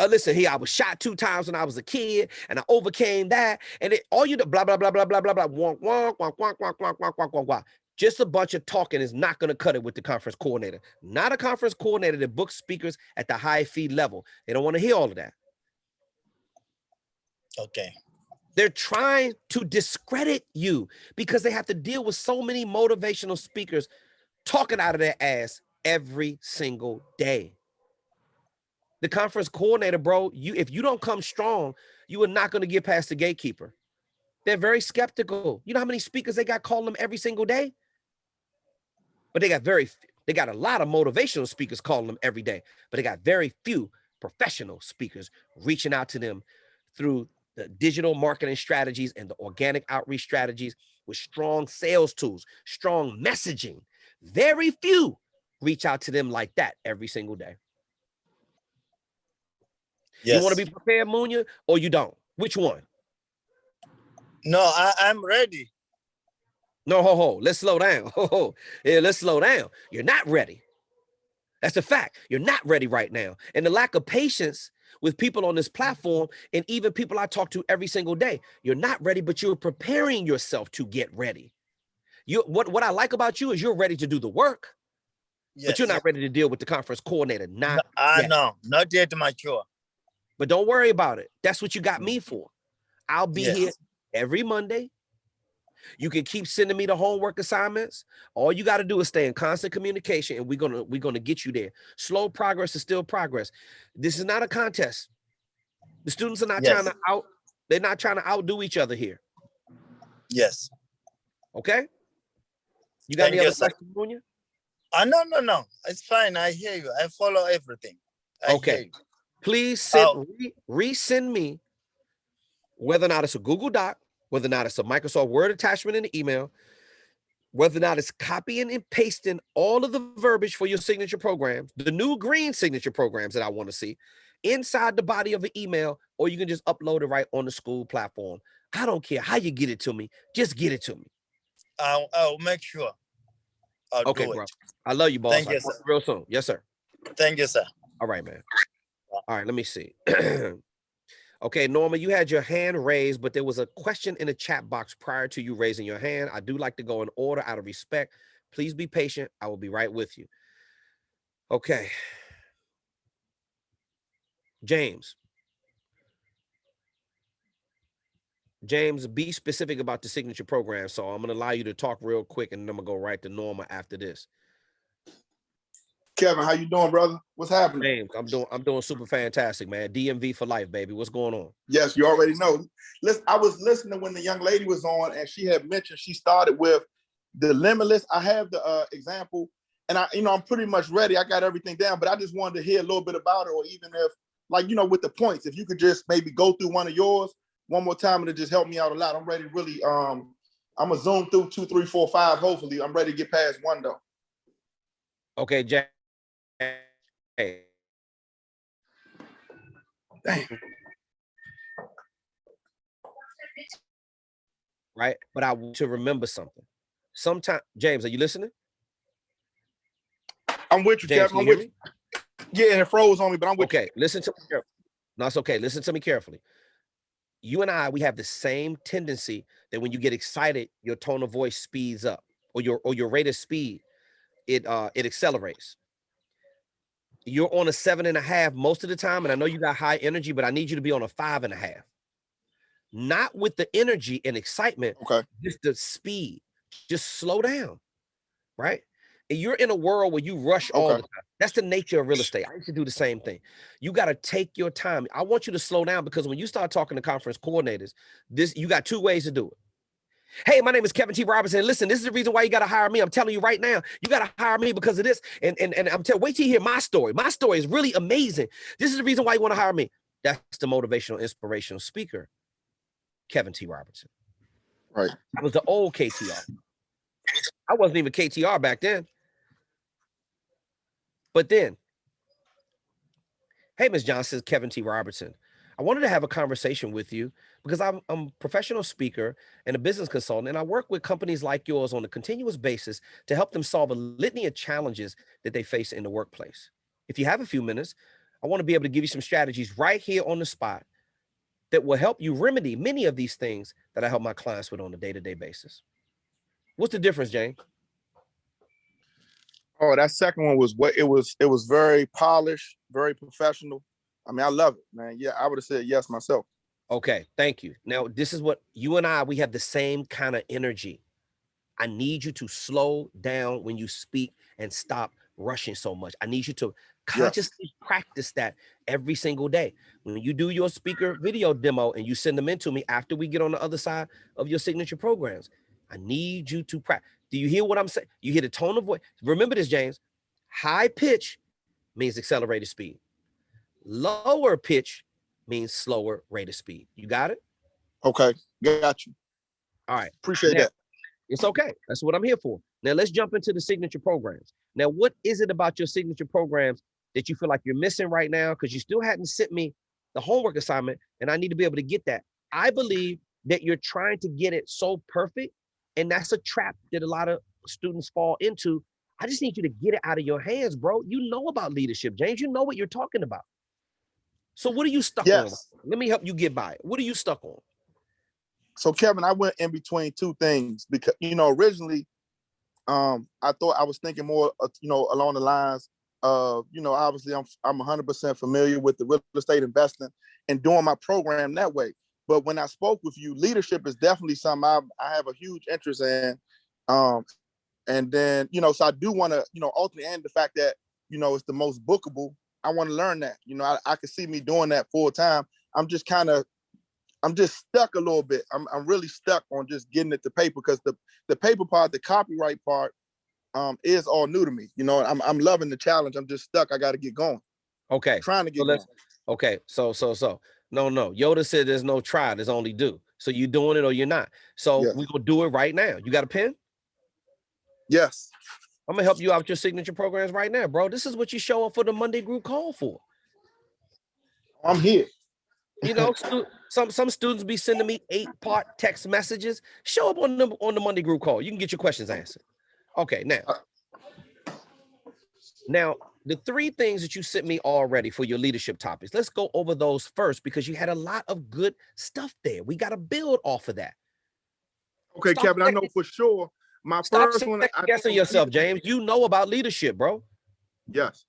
Listen here, I was shot 2 times when I was a kid, and I overcame that. And all you do, blah, blah, blah, blah, blah, blah, blah, wonk, wonk, wonk, wonk, wonk, wonk, wonk, wonk, wonk, wonk. Just a bunch of talking is not going to cut it with the conference coordinator. Not a conference coordinator that books speakers at the high fee level. They don't want to hear all of that. Okay. They're trying to discredit you because they have to deal with so many motivational speakers talking out of their ass every single day. The conference coordinator, bro, if you don't come strong, you are not going to get past the gatekeeper. They're very skeptical. You know how many speakers they got calling them every single day? but they got a lot of motivational speakers calling them every day, but they got very few professional speakers reaching out to them through the digital marketing strategies and the organic outreach strategies with strong sales tools, strong messaging. Very few reach out to them like that every single day. Yes. You want to be prepared, Munya, or you don't? Which one? No, I'm ready. No, ho. Let's slow down. Yeah, let's slow down. You're not ready. That's a fact. You're not ready right now. And the lack of patience with people on this platform and even people I talk to every single day, you're not ready, but you're preparing yourself to get ready. What I like about you is you're ready to do the work, Yes. but you're not ready to deal with the conference coordinator. Not yet. No, not yet mature. But don't worry about it. That's what you got me for. I'll be here every Monday. You can keep sending me the homework assignments. All you got to do is stay in constant communication, and we're gonna get you there. Slow progress is still progress. This is not a contest. The students are not trying to they're not trying to outdo each other here. Yes. Okay. You got any other questions, Munya? No. It's fine. I hear you. I follow everything. Okay. Please send resend me whether or not it's a Google Doc, whether or not it's a Microsoft Word attachment in the email, whether or not it's copying and pasting all of the verbiage for your signature programs, the new green signature programs that I want to see inside the body of the email, or you can just upload it right on the school platform. I don't care how you get it to me. Just get it to me. I'll make sure. I'll do bro. it. I love you, boss. Thank you, sir. Real soon. Yes, sir. Thank you, sir. All right, man. All right, let me see. Okay, Norma, you had your hand raised, but there was a question in the chat box prior to you raising your hand. I do like to go in order out of respect. Please be patient. I will be right with you. Okay. James, be specific about the signature program. So I'm going to allow you to talk real quick, and then I'm going to go right to Norma after this. Kevin, how you doing, brother? What's happening? James, I'm doing super fantastic, man. DMV for life, baby. What's going on? Yes, you already know. Listen, I was listening when the young lady was on, and she had mentioned she started with the limitless. I have the example, and I'm pretty much ready. I got everything down, but I just wanted to hear a little bit about it, or even if, like, with the points, if you could just maybe go through one of yours one more time, and it just helped me out a lot. I'm ready, really. I'm gonna zoom through 2, 3, 4, 5. Hopefully, I'm ready to get past 1 though. Okay, Jack. Hey. Dang. Right, but I want to remember something. Sometimes, James, are you listening? I'm with you, James, Kevin. I'm with you. Yeah, it froze on me, but I'm with you. Okay, listen to me carefully. No, it's okay. Listen to me carefully. You and we have the same tendency that when you get excited, your tone of voice speeds up, or your rate of speed, it accelerates. You're on a 7.5 most of the time, and I know you got high energy, but I need you to be on a 5.5. Not with the energy and excitement, just the speed. Just slow down, right? And you're in a world where you rush all the time. That's the nature of real estate. I used to do the same thing. You got to take your time. I want you to slow down, because when you start talking to conference coordinators, you got 2 ways to do it. Hey, my name is Kevin T. Robertson. Listen, this is the reason why you got to hire me. I'm telling you right now, you got to hire me because of this. And I'm telling, wait till you hear my story. My story is really amazing. This is the reason why you want to hire me. That's the motivational, inspirational speaker, Kevin T. Robertson. Right. I was the old KTR. I wasn't even KTR back then. But then, hey, Ms. Johnson, Kevin T. Robertson. I wanted to have a conversation with you because I'm a professional speaker and a business consultant, and I work with companies like yours on a continuous basis to help them solve a litany of challenges that they face in the workplace. If you have a few minutes, I want to be able to give you some strategies right here on the spot that will help you remedy many of these things that I help my clients with on a day-to-day basis. What's the difference, Jane? Oh, that second one was it was very polished, very professional. I mean, I love it, man. Yeah, I would have said yes myself. Okay, thank you. Now, this is what you and we have the same kind of energy. I need you to slow down when you speak and stop rushing so much. I need you to consciously practice that every single day. When you do your speaker video demo and you send them in to me after we get on the other side of your signature programs, I need you to practice. Do you hear what I'm saying? You hear the tone of voice. Remember this, James. High pitch means accelerated speed. Lower pitch means slower rate of speed. You got it? Okay, got you. All right. Appreciate Now, that. it's okay. That's what I'm here for. Now let's jump into the signature programs. Now, what is it about your signature programs that you feel like you're missing right now? Because you still hadn't sent me the homework assignment, and I need to be able to get that. I believe that you're trying to get it so perfect, and that's a trap that a lot of students fall into. I just need you to get it out of your hands, bro. You know about leadership, James. You know what you're talking about. So what are you stuck on? Yes. Let me help you get by it. What are you stuck on? So Kevin, I went in between two things because, originally, I thought I was thinking more, along the lines of, obviously I'm 100% familiar with the real estate investing and doing my program that way. But when I spoke with you, leadership is definitely something I have a huge interest in. And then, so I do want to, ultimately, and the fact that, it's the most bookable, I want to learn that. I can see me doing that full time. I'm just stuck a little bit. I'm really stuck on just getting it to paper because the paper part, the copyright part, is all new to me. I'm loving the challenge. I'm just stuck. I got to get going. Okay. Trying to get going. Okay. So. No. Yoda said there's no try, there's only do. So you doing it or you're not. So Yes. we're going to do it right now. You got a pen? Yes. I'm going to help you out with your signature programs right now, bro. This is what you show up for the Monday group call for. I'm here. Some students be sending me 8-part text messages. Show up on the Monday group call. You can get your questions answered. Okay, now the 3 things that you sent me already for your leadership topics. Let's go over those first because you had a lot of good stuff there. We got to build off of that. Okay, Kevin, I know for sure. My first one, guessing yourself, James. You know about leadership, bro. Yes.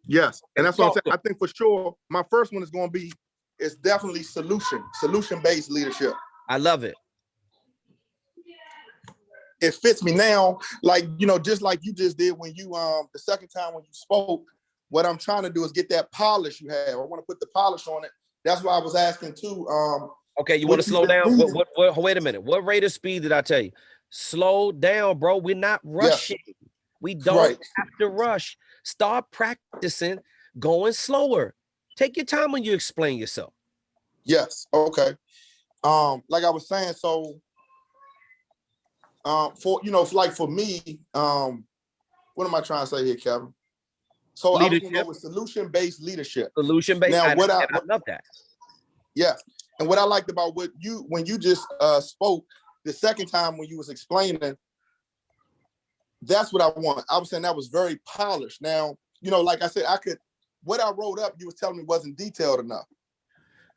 Yes, and that's what I'm saying. I think for sure my first one is going to be, it's definitely solution-based leadership. I love it. It fits me now, just like you just did when you the second time when you spoke. What I'm trying to do is get that polish you have. I want to put the polish on it. That's why I was asking too. Okay, you want to slow down? Wait a minute. What rate of speed did I tell you? Slow down, bro. We're not rushing. Yes. We don't have to rush. Start practicing going slower. Take your time when you explain yourself. Yes. Okay. Like I was saying, so for me, what am I trying to say here, Kevin? So leadership. I was going to go with solution-based leadership. Solution-based. Now, I love that. Yeah. And what I liked about when you just spoke the second time when you was explaining, that's what I want. I was saying that was very polished. Now, like I said, what I wrote up, you was telling me wasn't detailed enough.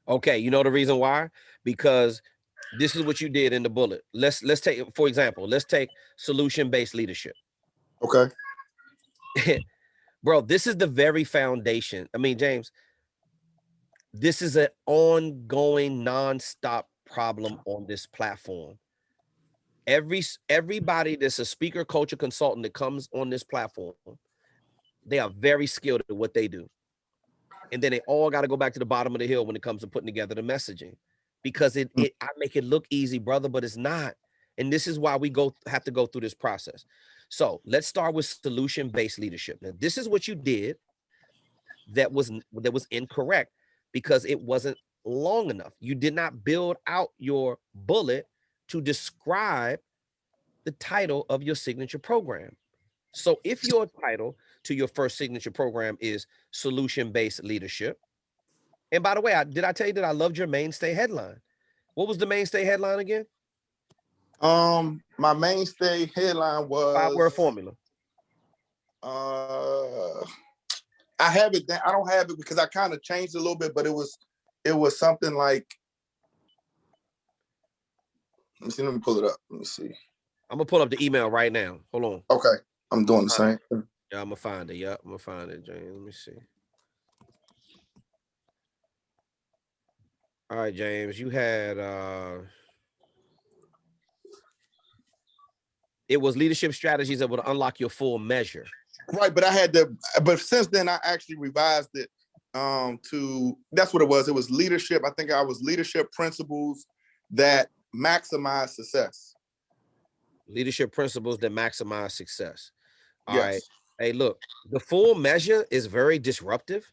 Okay, you know the reason why? Because this is what you did in the bullet. Let's take, for example, let's take solution-based leadership. Okay. Bro, this is the very foundation. I mean, James, this is an ongoing, non-stop problem on this platform. Everybody that's a speaker, coach, or consultant that comes on this platform, they are very skilled at what they do. And then they all got to go back to the bottom of the hill when it comes to putting together the messaging, because I make it look easy, brother, but it's not. And this is why we have to go through this process. So let's start with solution-based leadership. Now, this is what you did that was incorrect because it wasn't long enough. You did not build out your bullet to describe the title of your signature program. So if your title to your first signature program is solution-based leadership, and by the way, did I tell you that I loved your mainstay headline? What was the mainstay headline again? My mainstay headline was 5-word formula. I have it. I don't have it because I kind of changed it a little bit, but it was something like. Let me pull it up. Let me see. I'm gonna pull up the email right now. Hold on. Okay, I'm doing the same. Yeah, I'm gonna find it. Yeah, I'm gonna find it, James. Let me see. All right, James, you had it was leadership strategies that would unlock your full measure. Right, but since then I actually revised it to, that's what it was. It was leadership. I think I was leadership principles that maximize success. Leadership principles that maximize success. All Yes. right. Hey, look, the full measure is very disruptive.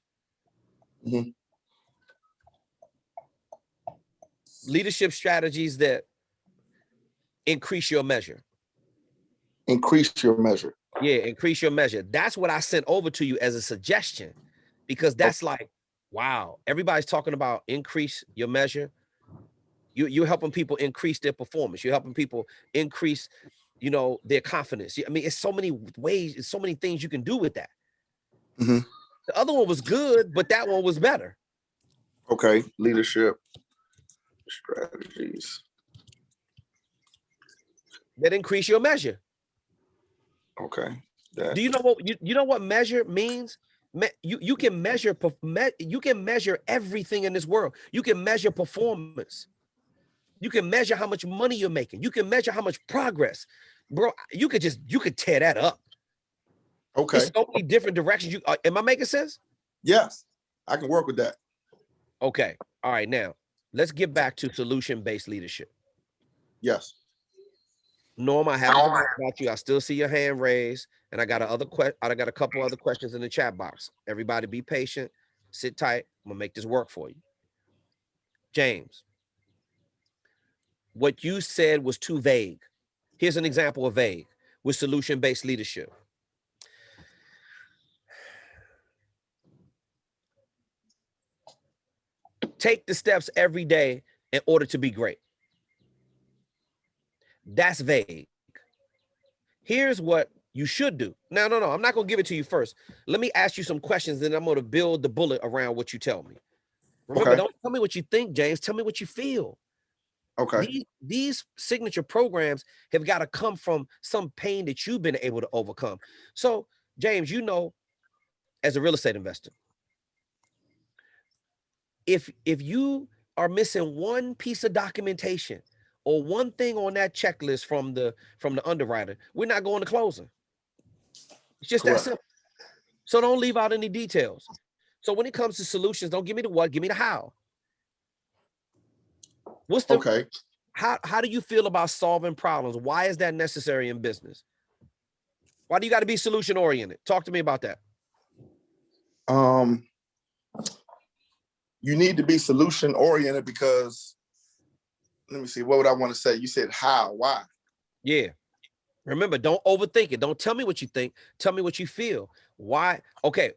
Mhm. Leadership strategies that increase your measure. Increase your measure. Yeah, increase your measure. That's what I sent over to you as a suggestion, because that's like, wow, everybody's talking about increase your measure. You're helping people increase their performance. You're helping people increase, their confidence. I mean, it's so many ways, it's so many things you can do with that. Mhm. The other one was good, but that one was better. Okay, leadership strategies that increase your measure. Okay. Do you know what you know what measure means? You can measure you can measure everything in this world. You can measure performance. You can measure how much money you're making. You can measure how much progress. Bro, you could tear that up. Okay. There's so many different directions. Am I making sense? Yes, I can work with that. Okay. All right. Now, let's get back to solution-based leadership. Yes. Norm, I haven't forgotten about you. I still see your hand raised, and I got a couple other questions in the chat box. Everybody be patient, sit tight. I'm gonna make this work for you. James, what you said was too vague. Here's an example of vague with solution-based leadership. Take the steps every day in order to be great. That's vague. Here's what you should do. No, I'm not going to give it to you first. Let me ask you some questions, then I'm going to build the bullet around what you tell me. Remember, Don't tell me what you think, James. Tell me what you feel. Okay. These signature programs have got to come from some pain that you've been able to overcome. So, James, as a real estate investor, if you are missing one piece of documentation or one thing on that checklist from the underwriter, we're not going to closing. It's just that simple. So don't leave out any details. So when it comes to solutions, don't give me the what, give me the how. What's the how do you feel about solving problems? Why is that necessary in business? Why do you got to be solution oriented? Talk to me about that. You need to be solution oriented because, let me see, what would I want to say? You said how, why? Yeah. Remember, don't overthink it. Don't tell me what you think. Tell me what you feel. Why? Okay.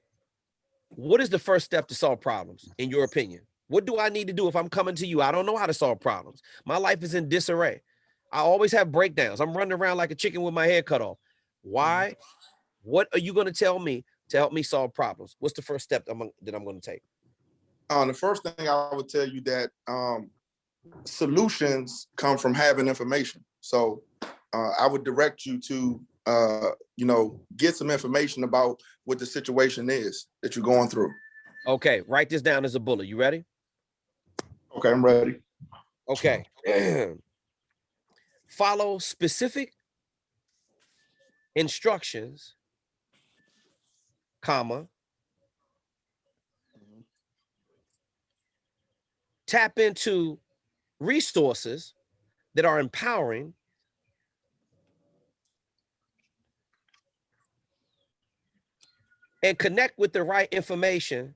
What is the first step to solve problems, in your opinion? What do I need to do if I'm coming to you? I don't know how to solve problems. My life is in disarray. I always have breakdowns. I'm running around like a chicken with my head cut off. Why? What are you going to tell me to help me solve problems? What's the first step that I'm going to take? The first thing I would tell you that solutions come from having information. So I would direct you to, get some information about what the situation is that you're going through. Okay, write this down as a bullet. You ready? Okay, I'm ready. Okay. Follow specific instructions, comma. Tap into resources that are empowering, and connect with the right information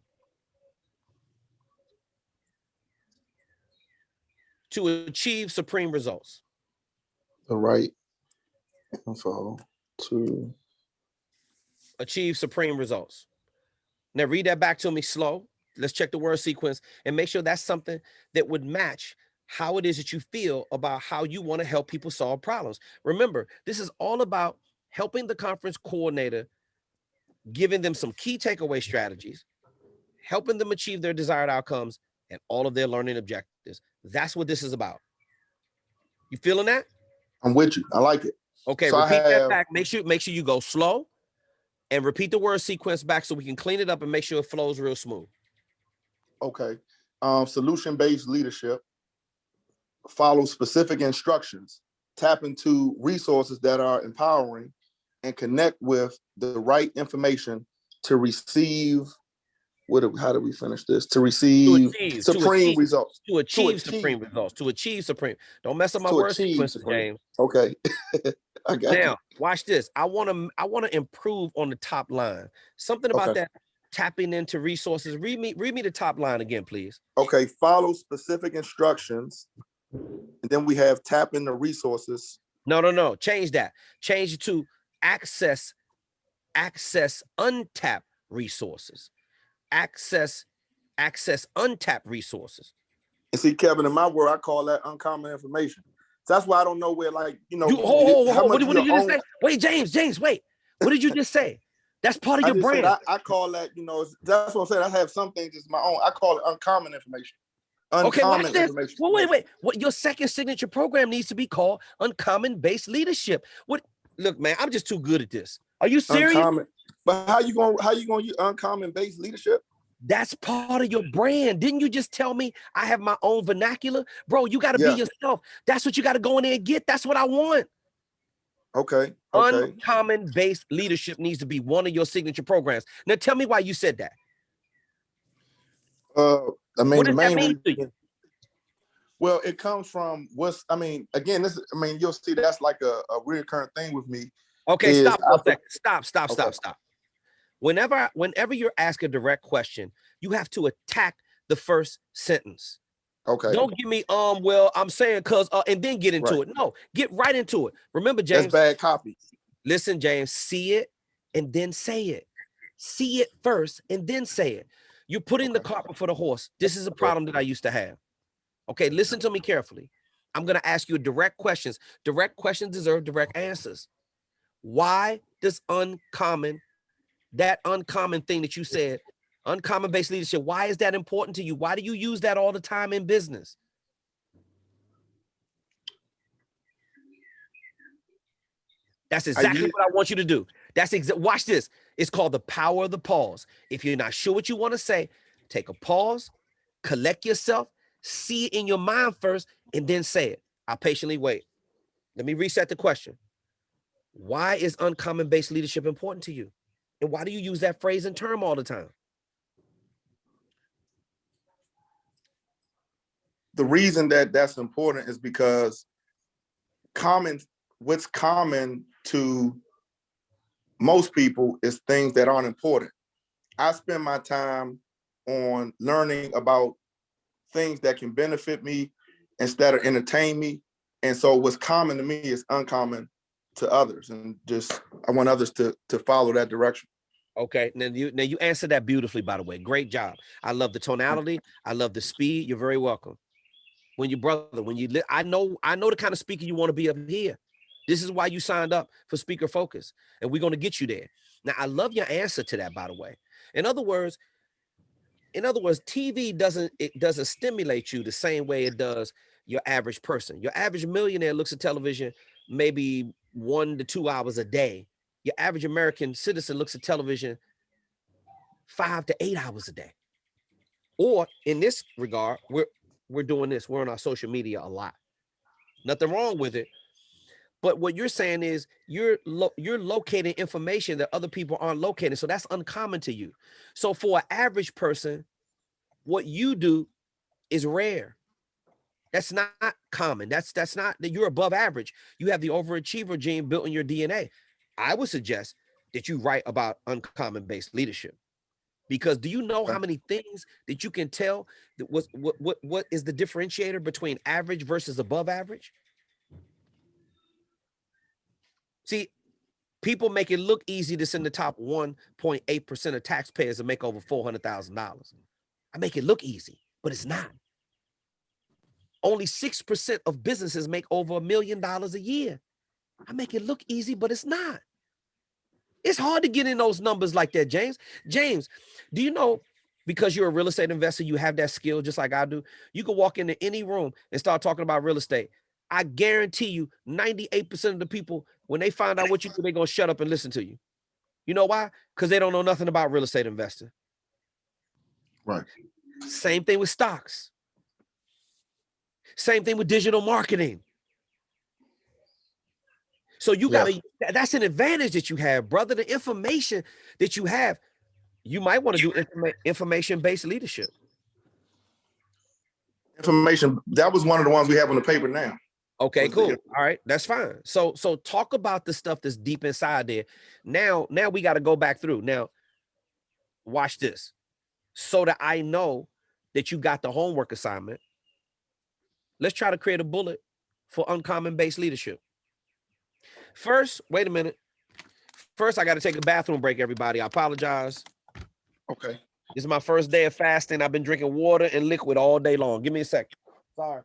to achieve supreme results. The right info to achieve supreme results. Now read that back to me slow. Let's check the word sequence and make sure that's something that would match how it is that you feel about how you want to help people solve problems. Remember, this is all about helping the conference coordinator, giving them some key takeaway strategies, helping them achieve their desired outcomes and all of their learning objectives. That's what this is about. You feeling that? I'm with you. I like it. Okay, so repeat that back. Make sure you go slow and repeat the word sequence back so we can clean it up and make sure it flows real smooth. Okay. Solution-based leadership. Follow specific instructions. Tap into resources that are empowering and connect with the right information to receive how do we finish this? To receive supreme results. To achieve supreme results. To achieve supreme. Don't mess up my To word achieve sequence, supreme. James. Okay. I got Now, you. watch this. I want to improve on the top line. Something about that tapping into resources. Read me the top line again, please. Okay, follow specific instructions. And then we have tap into resources. No. Change that. Change it to access untapped resources. Access untapped resources. And see, Kevin, in my world, I call that uncommon information. So that's why I don't know where, like, how much what did you just say? Wait, James, wait. What did you just say? That's part of your brand. I call that, that's what I'm saying. I have some things as my own. I call it uncommon information. Uncommon information. Well, wait. What your second signature program needs to be called uncommon based leadership. Look, man, I'm just too good at this. Are you serious? Uncommon. But how you gonna use uncommon based leadership? That's part of your brand. Didn't you just tell me I have my own vernacular? Bro, you got to be yourself. That's what you got to go in there and get. That's what I want. Okay. Uncommon based leadership needs to be one of your signature programs. Now tell me why you said that. What does that mean to you? Well, it comes from again, you'll see that's like a recurrent thing with me. Okay, stop for a second. Stop. Whenever you're asked a direct question, you have to attack the first sentence. Okay. Don't give me well, I'm saying cuz and then get into it. No, get right into it. Remember, James. That's bad copy. Listen, James, see it and then say it. See it first and then say it. You're putting the cart before the horse. This is a problem that I used to have. Okay, listen to me carefully. I'm going to ask you direct questions. Direct questions deserve direct answers. Why does that uncommon thing that you said, uncommon based leadership, why is that important to you? Why do you use that all the time in business? That's exactly what I want you to do. Watch this. It's called the power of the pause. If you're not sure what you want to say, take a pause, collect yourself, see it in your mind first, and then say it. I'll patiently wait. Let me reset the question. Why is uncommon based leadership important to you? And why do you use that phrase and term all the time? The reason that that's important is because what's common to most people is things that aren't important. I spend my time on learning about things that can benefit me instead of entertain me. And so what's common to me is uncommon to others. And just, I want others to follow that direction. Okay. Now you answered that beautifully, by the way. Great job. I love the tonality. I love the speed. You're very welcome. I know the kind of speaker you want to be up here. This is why you signed up for Speaker Focus, and we're going to get you there. Now, I love your answer to that, by the way. In other words, TV doesn't stimulate you the same way it does your average person. Your average millionaire looks at television maybe 1 to 2 hours a day. Your average American citizen looks at television 5 to 8 hours a day. Or in this regard, we're doing this. We're on our social media a lot. Nothing wrong with it. But what you're saying is you're locating information that other people aren't locating. So that's uncommon to you. So for an average person, what you do is rare. That's not common. That's not that you're above average. You have the overachiever gene built in your DNA. I would suggest that you write about uncommon based leadership. Because do you know how many things that you can tell that what is the differentiator between average versus above average? See, people make it look easy to send the top 1.8% of taxpayers to make over $400,000. I make it look easy, but it's not. Only 6% of businesses make over $1 million a year. I make it look easy, but it's not. It's hard to get in those numbers like that, James. James, do you know, because you're a real estate investor, you have that skill just like I do. You can walk into any room and start talking about real estate. I guarantee you 98% of the people, when they find out what you do, they're going to shut up and listen to you. You know why? Because they don't know nothing about real estate investing. Right. Same thing with stocks. Same thing with digital marketing. So you got to, that's an advantage that you have, brother. The information that you have, You might want to do information-based leadership. Information, that was one of the ones we have on the paper now. Okay, cool. All right, that's fine. So talk about the stuff that's deep inside there. Now we got to go back through. Now, watch this. So that I know that you got the homework assignment, let's try to create a bullet for uncommon-based leadership. First, wait a minute. First, I got to take a bathroom break, everybody. I apologize. Okay. This is my first day of fasting. I've been drinking water and liquid all day long. Give me a sec. Sorry.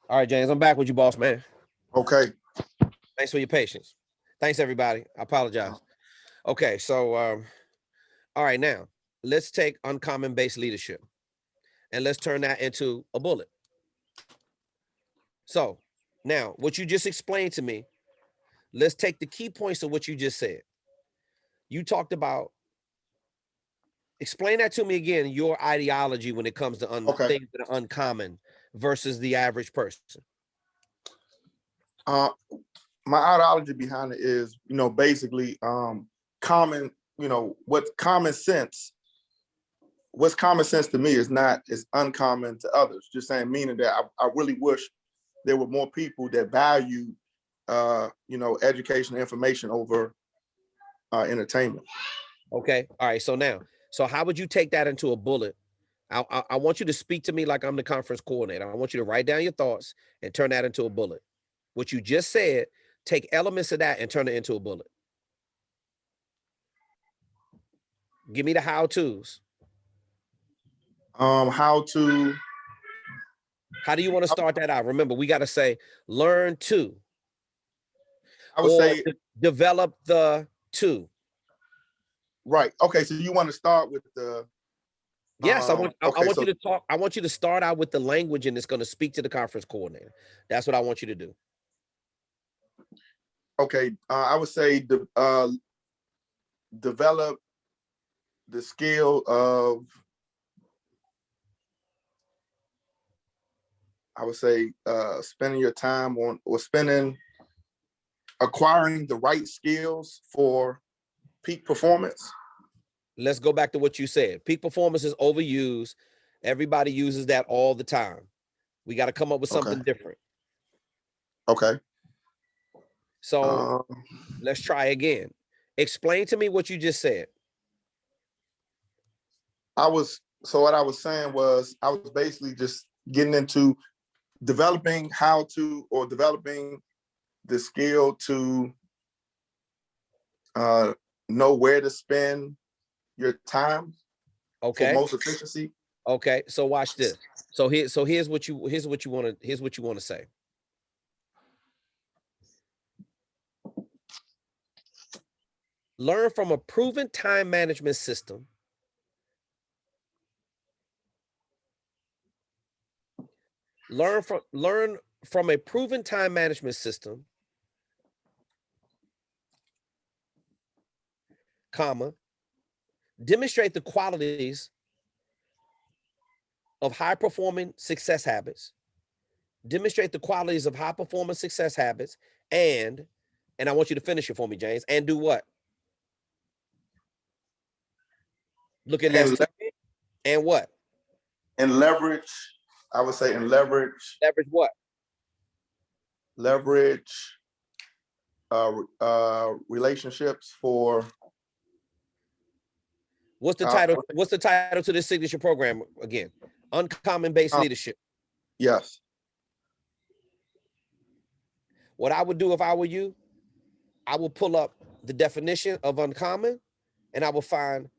All right, James, I'm back with you, boss man. Okay. Thanks for your patience. Thanks, everybody. I apologize. Okay, so all right, now let's take uncommon-based leadership and let's turn that into a bullet. So now what you just explained to me, let's take the key points of what you just said. You talked about, explain that to me again, your ideology when it comes to things that are uncommon versus the average person. My ideology behind it is, basically common, what's common sense to me is uncommon to others. Just saying, meaning that I really wish there were more people that value, education and information over entertainment. Okay. All right. So how would you take that into a bullet? I want you to speak to me like I'm the conference coordinator. I want you to write down your thoughts and turn that into a bullet. What you just said, take elements of that and turn it into a bullet. Give me the how-tos. How do you want to start that out? Remember, we got to say, learn to. I would say develop the to. Right. Okay. So you want to start with the. Yes, I want you to talk. I want you to start out with the language and it's going to speak to the conference coordinator. That's what I want you to do. Okay. I would say develop the skill of, I would say, spending your time on acquiring the right skills for peak performance. Let's go back to what you said. Peak performance is overused. Everybody uses that all the time. We got to come up with something different. Okay. So let's try again. Explain to me what you just said. What I was saying was, I was basically just getting into developing the skill to know where to spend your time for most efficiency. Okay, so watch this. So here's what you want to say. Learn from a proven time management system. learn from a proven time management system, comma, demonstrate the qualities of high performing success habits, demonstrate the qualities of high performing success habits, and I want you to finish it for me, James, and do what? Look at that. And what? And leverage, I would say, and leverage. Leverage what? Leverage relationships for. What's the title? What's the title to this signature program again? Uncommon based leadership. Yes. What I would do if I were you, I will pull up the definition of uncommon, and I will find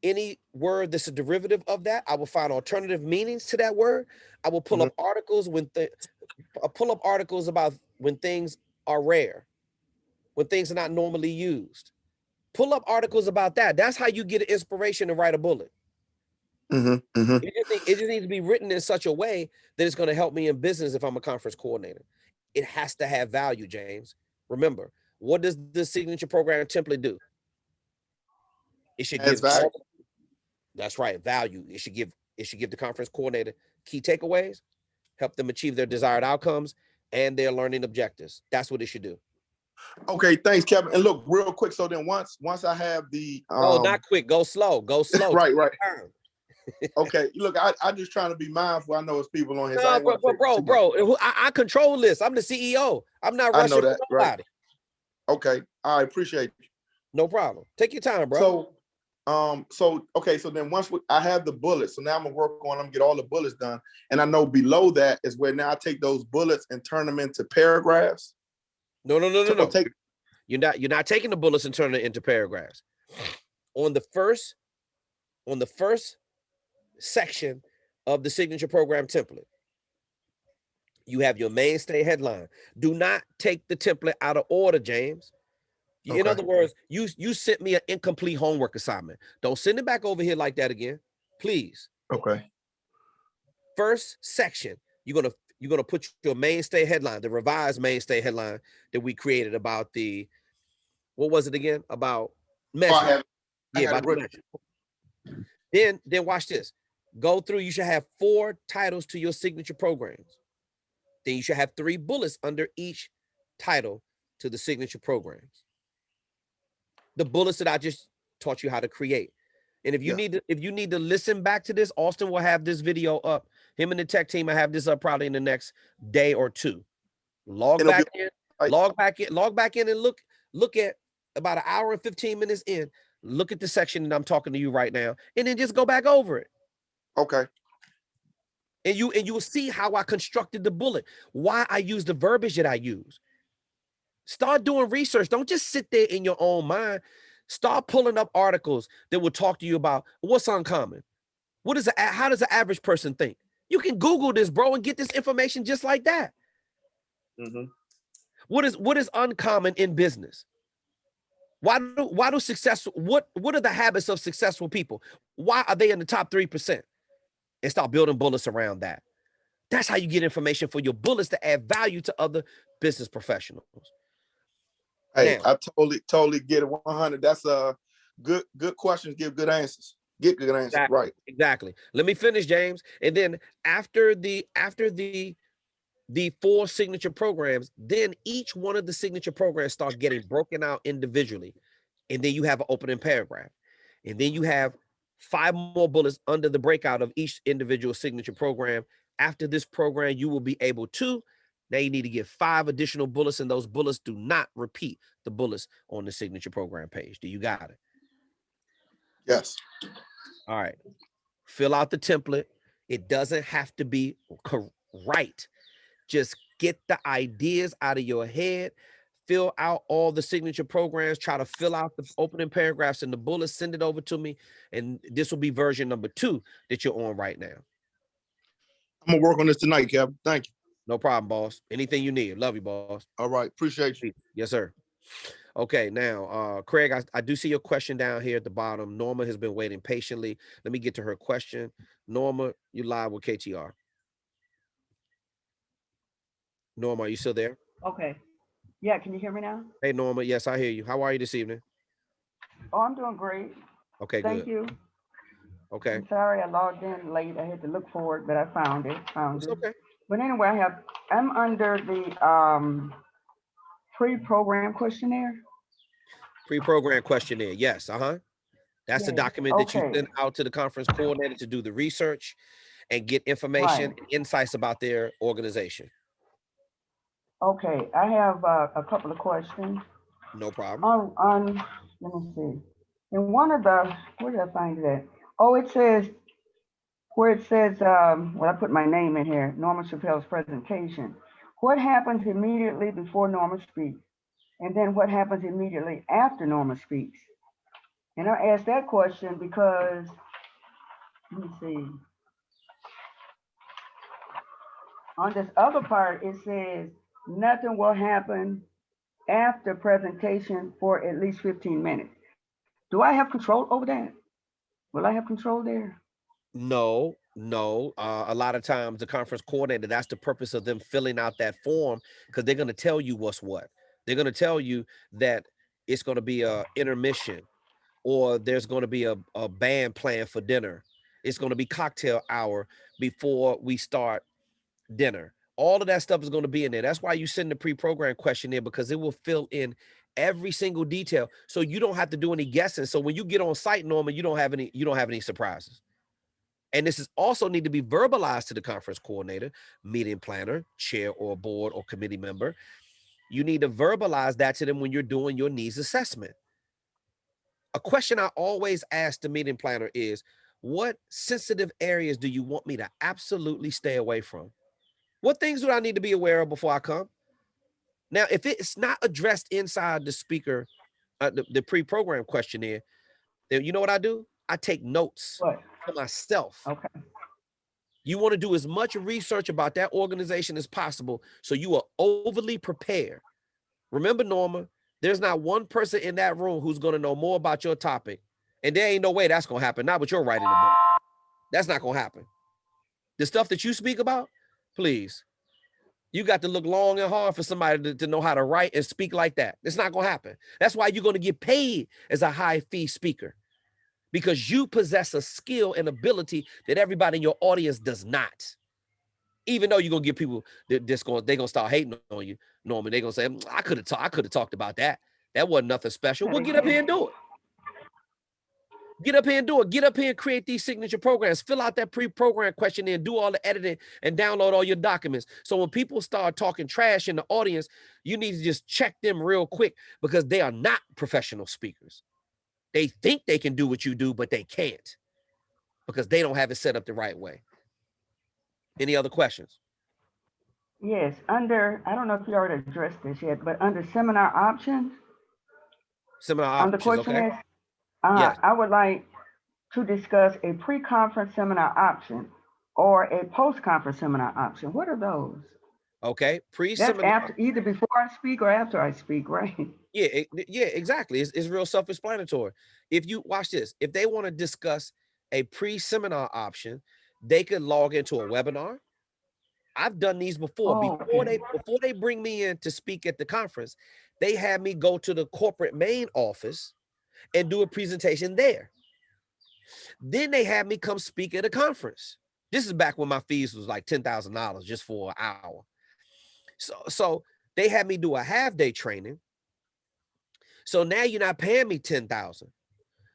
any word that's a derivative of that. I will find alternative meanings to that word. I will pull up articles about when things are rare, when things are not normally used. Pull up articles about that. That's how you get an inspiration to write a bullet. It just needs to be written in such a way that it's going to help me in business if I'm a conference coordinator. It has to have value, James. Remember, what does the signature program template do? It should give value. That's right, value. It should give the conference coordinator key takeaways, help them achieve their desired outcomes and their learning objectives. That's what it should do. Okay, thanks, Kevin. And look, real quick. So then once I have the not quick, go slow. Right. Okay, look, I just trying to be mindful. I know it's people on his. No, bro. I control this. I'm the CEO. I'm not rushing. I know that, right? Okay, I appreciate you. No problem. Take your time, bro. So then once I have the bullets, so now I'm gonna work on them, get all the bullets done, and I know below that is where now I take those bullets and turn them into paragraphs. No. You're not taking the bullets and turning it into paragraphs. On the first section of the signature program template, you have your mainstay headline. Do not take the template out of order, James. Okay. In other words, you sent me an incomplete homework assignment. Don't send it back over here like that again, please. Okay. First section, you're gonna put your mainstay headline, the revised mainstay headline that we created about the, what was it again? About measure. About the measure. Then watch this. Go through. You should have 4 titles to your signature programs. Then you should have 3 bullets under each title to the signature programs. The bullets that I just taught you how to create. And if you need to listen back to this, Austin will have this video up. Him and the tech team will have this up probably in the next day or 2. Log back in and look at about an hour and 15 minutes in. Look at the section that I'm talking to you right now, and then just go back over it. Okay. And you will see how I constructed the bullet, why I use the verbiage that I use. Start doing research. Don't just sit there in your own mind. Start pulling up articles that will talk to you about what's uncommon. How does the average person think? You can Google this, bro, and get this information just like that. What is uncommon in business? Why do successful, what are the habits of successful people? Why are they in the top 3%? And start building bullets around that. That's how you get information for your bullets to add value to other business professionals. Hey, now, I totally get it. 100. That's a good questions. Give good answers. Get good answers. Exactly, right. Exactly. Let me finish, James. And then after the 4 signature programs, then each one of the signature programs start getting broken out individually. And then you have an opening paragraph. And then you have 5 more bullets under the breakout of each individual signature program. After this program, you will be able to. Now you need to get 5 additional bullets, and those bullets do not repeat the bullets on the signature program page. Do you got it? Yes. All right. Fill out the template. It doesn't have to be right. Just get the ideas out of your head. Fill out all the signature programs. Try to fill out the opening paragraphs and the bullets. Send it over to me. And this will be version number 2 that you're on right now. I'm going to work on this tonight, Kevin. Thank you. No problem, boss. Anything you need. Love you, boss. All right. Appreciate you. Yes, sir. Okay, now, Craig, I do see your question down here at the bottom. Norma has been waiting patiently. Let me get to her question. Norma, you live with KTR. Norma, are you still there? Okay. Yeah, can you hear me now? Hey, Norma. Yes, I hear you. How are you this evening? Oh, I'm doing great. Okay, Thank good. you. Okay. I'm sorry I logged in late. I had to look for it, but I found it. Found It's it. okay. But anyway, I'm under the pre-program questionnaire. Pre-program questionnaire. Yes. That's the Yes. document that you Okay. send out to the conference coordinator to do the research and get information Right. and insights about their organization. Okay. I have a couple of questions No problem. on. Let me see. In one of the, where did I find it at? Oh, it says where it says, well, I put my name in here, Norma Chappelle's presentation. What happens immediately before Norma speaks? And then what happens immediately after Norma speaks? And I asked that question because, let me see, on this other part, it says nothing will happen after presentation for at least 15 minutes. Do I have control over that? Will I have control there? No. A lot of times the conference coordinator, that's the purpose of them filling out that form, because they're going to tell you what's what. They're going to tell you that it's going to be a intermission, or there's going to be a band playing for dinner. It's going to be cocktail hour before we start dinner. All of that stuff is going to be in there. That's why you send the pre-program questionnaire, because it will fill in every single detail, so you don't have to do any guessing. So when you get on site, Norman, you don't have any surprises. And this is also need to be verbalized to the conference coordinator, meeting planner, chair or board or committee member. You need to verbalize that to them when you're doing your needs assessment. A question I always ask the meeting planner is, what sensitive areas do you want me to absolutely stay away from? What things do I need to be aware of before I come? Now, if it's not addressed inside the speaker, the pre-program questionnaire, then you know what I do? I take notes What? for myself. Okay. You want to do as much research about that organization as possible so you are overly prepared. Remember, Norma, there's not one person in that room who's going to know more about your topic. And there ain't no way that's going to happen. Not with your writing the book. That's not going to happen. The stuff that you speak about, please, you got to look long and hard for somebody to know how to write and speak like that. It's not going to happen. That's why you're going to get paid as a high fee speaker, because you possess a skill and ability that everybody in your audience does not. Even though you're gonna get people that they're gonna start hating on you, Norman. They're gonna say, I could have talked about that. That wasn't nothing special. Well, get up here and do it. Get up here and do it. Get up here and create these signature programs. Fill out that pre-program questionnaire, do all the editing, and download all your documents. So when people start talking trash in the audience, you need to just check them real quick, because they are not professional speakers. They think they can do what you do, but they can't, because they don't have it set up the right way. Any other questions? Yes, under, I don't know if you already addressed this yet, but under seminar options, Seminar on the options, question okay? is, Yes. I would like to discuss a pre-conference seminar option or a post-conference seminar option. What are those? Okay, That's pre-seminar. after, either before I speak or after I speak, right? Yeah, exactly. It's real self-explanatory. If you watch this, if they want to discuss a pre-seminar option, they could log into a webinar. I've done these before. Oh, okay. Before they bring me in to speak at the conference, they have me go to the corporate main office and do a presentation there. Then they have me come speak at a conference. This is back when my fees was like $10,000 just for an hour. So they had me do a half-day training. So now you're not paying me $10,000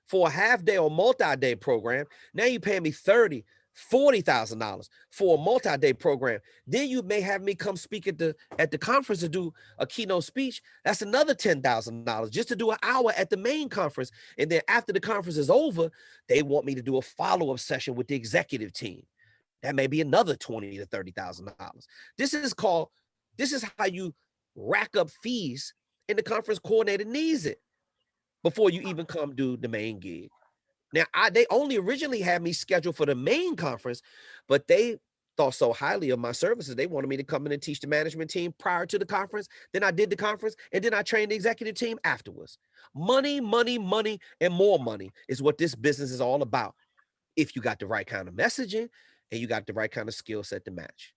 for a half-day or multi-day program. Now you pay me $30,000, $40,000 for a multi-day program. Then you may have me come speak at the conference to do a keynote speech. That's another $10,000 just to do an hour at the main conference. And then after the conference is over, they want me to do a follow-up session with the executive team. That may be another $20,000 to $30,000. This is how you rack up fees, and the conference coordinator needs it before you even come do the main gig. Now, they only originally had me scheduled for the main conference, but they thought so highly of my services, they wanted me to come in and teach the management team prior to the conference. Then I did the conference, and then I trained the executive team afterwards. Money, money, money, and more money is what this business is all about, if you got the right kind of messaging and you got the right kind of skill set to match.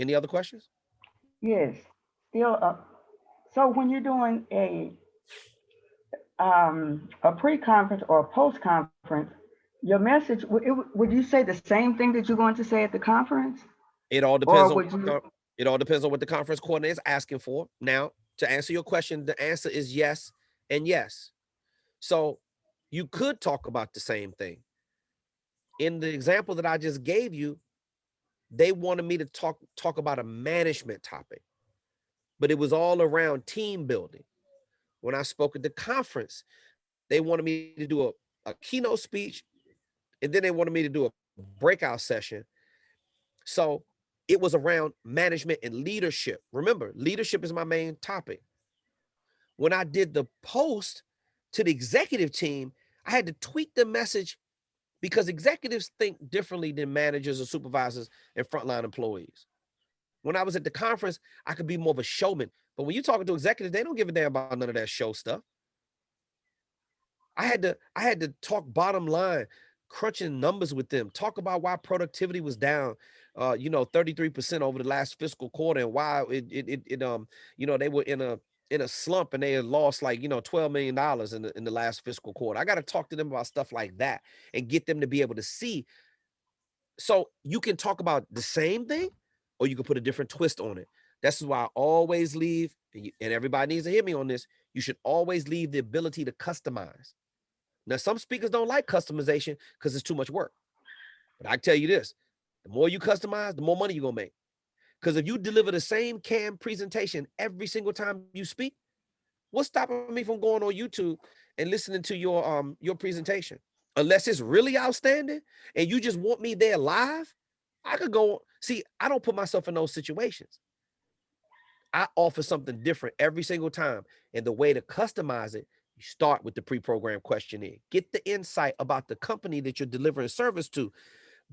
Any other questions? Yes. Still, so when you're doing a pre-conference or a post-conference, your message, would you say the same thing that you're going to say at the conference? It all Or depends on would you? it all depends on what the conference coordinator is asking for. Now, to answer your question, the answer is yes and yes. So you could talk about the same thing. In the example that I just gave you, they wanted me to talk about a management topic, but it was all around team building. When I spoke at the conference, they wanted me to do a keynote speech, and then they wanted me to do a breakout session. So it was around management and leadership. Remember, leadership is my main topic. When I did the post to the executive team, I had to tweak the message because executives think differently than managers or supervisors and frontline employees. When I was at the conference, I could be more of a showman. But when you're talking to executives, they don't give a damn about none of that show stuff. I had to talk bottom line, crunching numbers with them, talk about why productivity was down, 33% over the last fiscal quarter, and why they were in a slump and they had lost like $12 million in the last fiscal quarter. I got to talk to them about stuff like that and get them to be able to see. So you can talk about the same thing, or you can put a different twist on it. That's why I always leave, and everybody needs to hear me on this. You should always leave the ability to customize. Now, some speakers don't like customization because it's too much work. But I tell you this, the more you customize, the more money you're going to make. Because if you deliver the same CAM presentation every single time you speak, what's stopping me from going on YouTube and listening to your presentation? Unless it's really outstanding and you just want me there live, I could go. See, I don't put myself in those situations. I offer something different every single time. And the way to customize it, you start with the pre-programmed questionnaire. Get the insight about the company that you're delivering service to.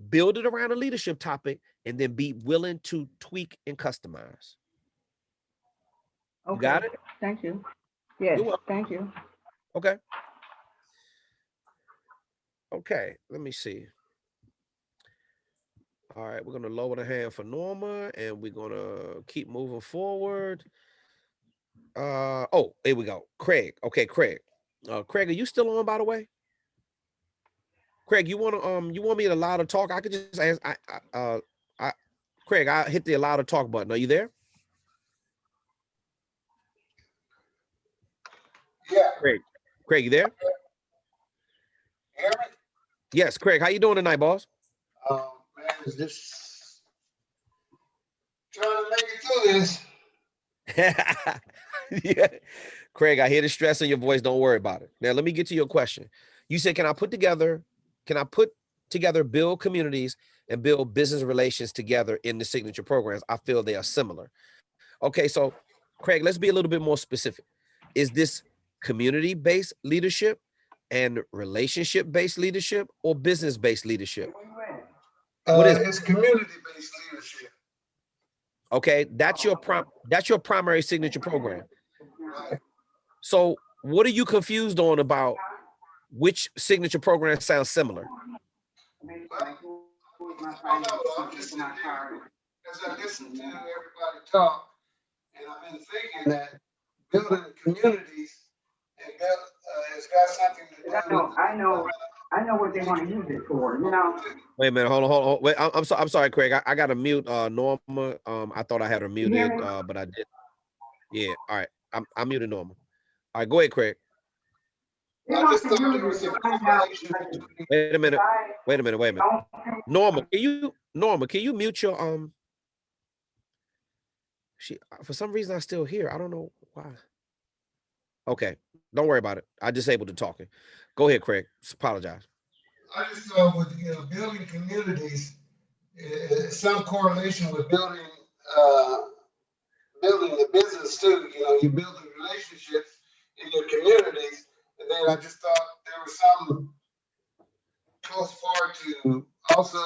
Build it around a leadership topic, and then be willing to tweak and customize. Okay. You got it? Thank you. Yes, You're welcome. thank you. Okay. Okay, let me see. All right, we're going to lower the hand for Norma, and we're going to keep moving forward. Oh, here we go. Craig. Okay, Craig. Craig, are you still on, by the way? Craig, you want me to allow to talk? I could just ask. Craig, I hit the allow to talk button. Are you there? Yeah. Craig, you there? Hear me? Yes, Craig. How you doing tonight, boss? Man, is this trying to make it through this? Yeah. Craig, I hear the stress in your voice. Don't worry about it. Now, let me get to your question. You said, can I put together build communities and build business relations together in the signature programs? I feel they are similar. Okay, so Craig, let's be a little bit more specific. Is this community-based leadership and relationship-based leadership or business-based leadership? What is it? It's community-based leadership. Okay, that's your primary signature program. Right. So what are you confused on about which signature program sounds similar? Well, I don't know. I'm just sitting here as I listen to everybody talk, and I've been thinking that building communities has got something to do with. I know what they want to use it for. Wait a minute, hold on. Wait, I'm sorry, Craig. I got to mute Norma. I thought I had her muted, but I did. Yeah, all right. I muted Norma. All right, go ahead, Craig. I just thought there was some correlation between. Wait a minute. Norma, can you mute your for some reason I still hear. I don't know why. Okay, don't worry about it. I disabled the talking. Go ahead, Craig. Apologize. I just thought with building communities, some correlation with building the business too. You build the relationships in your communities, and then I just thought there was some close part to also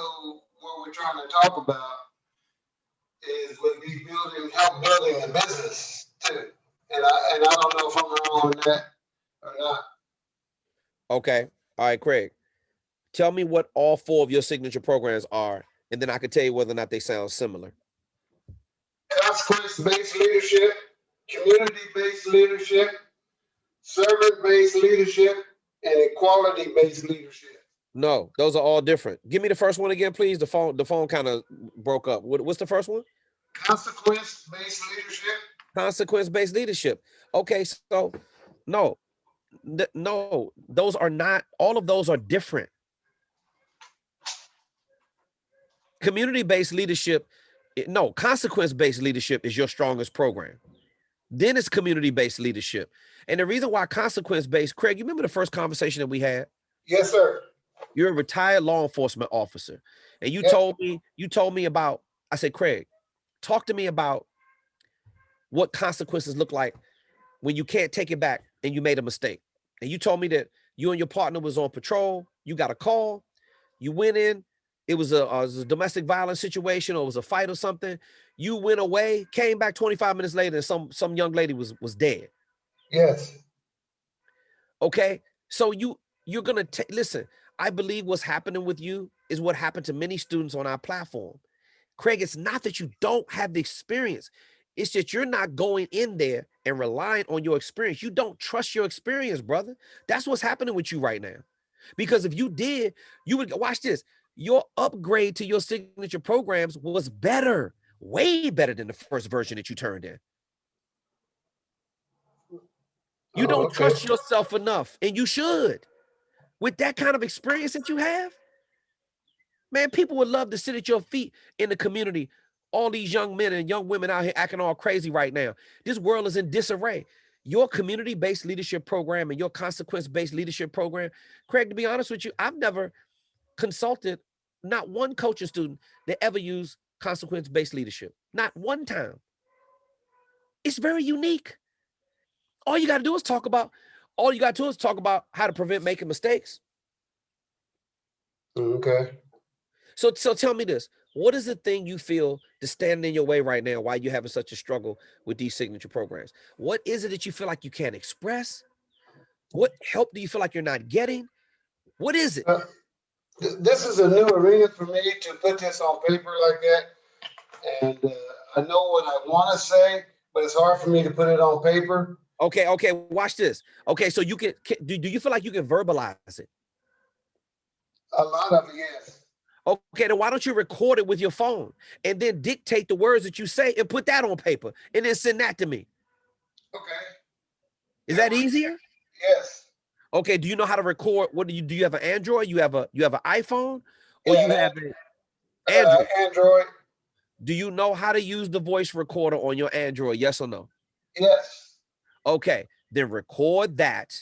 what we're trying to talk about is with me help building the business too. And I don't know if I'm wrong on that or not. Okay. All right, Craig. Tell me what all 4 of your signature programs are, and then I can tell you whether or not they sound similar. consequence-based leadership, community-based leadership, servant-based leadership, and equality-based leadership. No, those are all different. Give me the first one again, please. The phone kind of broke up. What's the first one? Consequence-based leadership. Consequence-based leadership. Okay, so no, those are not. All of those are different. Community-based leadership, no, consequence-based leadership is your strongest program. Then it's community-based leadership. And the reason why consequence-based, Craig, you remember the first conversation that we had? Yes, sir. You're a retired law enforcement officer. And you Yes. told me about, I said, Craig, talk to me about what consequences look like when you can't take it back and you made a mistake. And you told me that you and your partner was on patrol. You got a call. You went in. It was a domestic violence situation, or it was a fight or something. You went away, came back 25 minutes later, and some young lady was dead. Yes. Okay, so you're gonna listen. I believe what's happening with you is what happened to many students on our platform. Craig, it's not that you don't have the experience. It's that you're not going in there and relying on your experience. You don't trust your experience, brother. That's what's happening with you right now. Because if you did, you would watch this. Your upgrade to your signature programs was better, way better than the first version that you turned in. You don't trust yourself enough, and you should. With that kind of experience that you have, man, people would love to sit at your feet in the community. All these young men and young women out here acting all crazy right now. This world is in disarray. Your community-based leadership program and your consequence-based leadership program, Craig, to be honest with you, I've never consulted not one coaching student that ever used consequence-based leadership. Not one time. It's very unique. All you got to do is talk about how to prevent making mistakes. Okay. So tell me this. What is the thing you feel to stand in your way right now? Why you're having such a struggle with these signature programs? What is it that you feel like you can't express? What help do you feel like you're not getting? What is it? This is a new arena for me to put this on paper like that. And I know what I want to say, but it's hard for me to put it on paper. Okay, watch this. Okay, so you do you feel like you can verbalize it? A lot of it, yes. Okay, then why don't you record it with your phone and then dictate the words that you say and put that on paper and then send that to me? Okay. Is that easier? Yes. Okay, do you know how to record? What do you have an Android? You have an iPhone, or you have an Android? Android. Do you know how to use the voice recorder on your Android? Yes or no? Yes. Okay, then record that.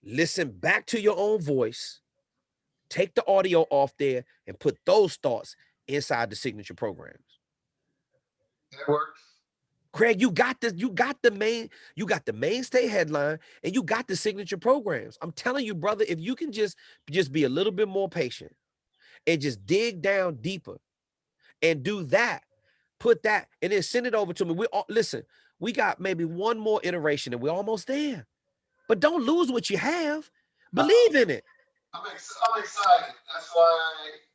Listen back to your own voice. Take the audio off there and put those thoughts inside the signature programs. That works. Craig, you got this. You got the mainstay headline, and you got the signature programs. I'm telling you, brother, if you can just be a little bit more patient and just dig down deeper and do that, put that, and then send it over to me. Listen, we got maybe one more iteration and we're almost there. But don't lose what you have. Believe in it. I'm excited. That's why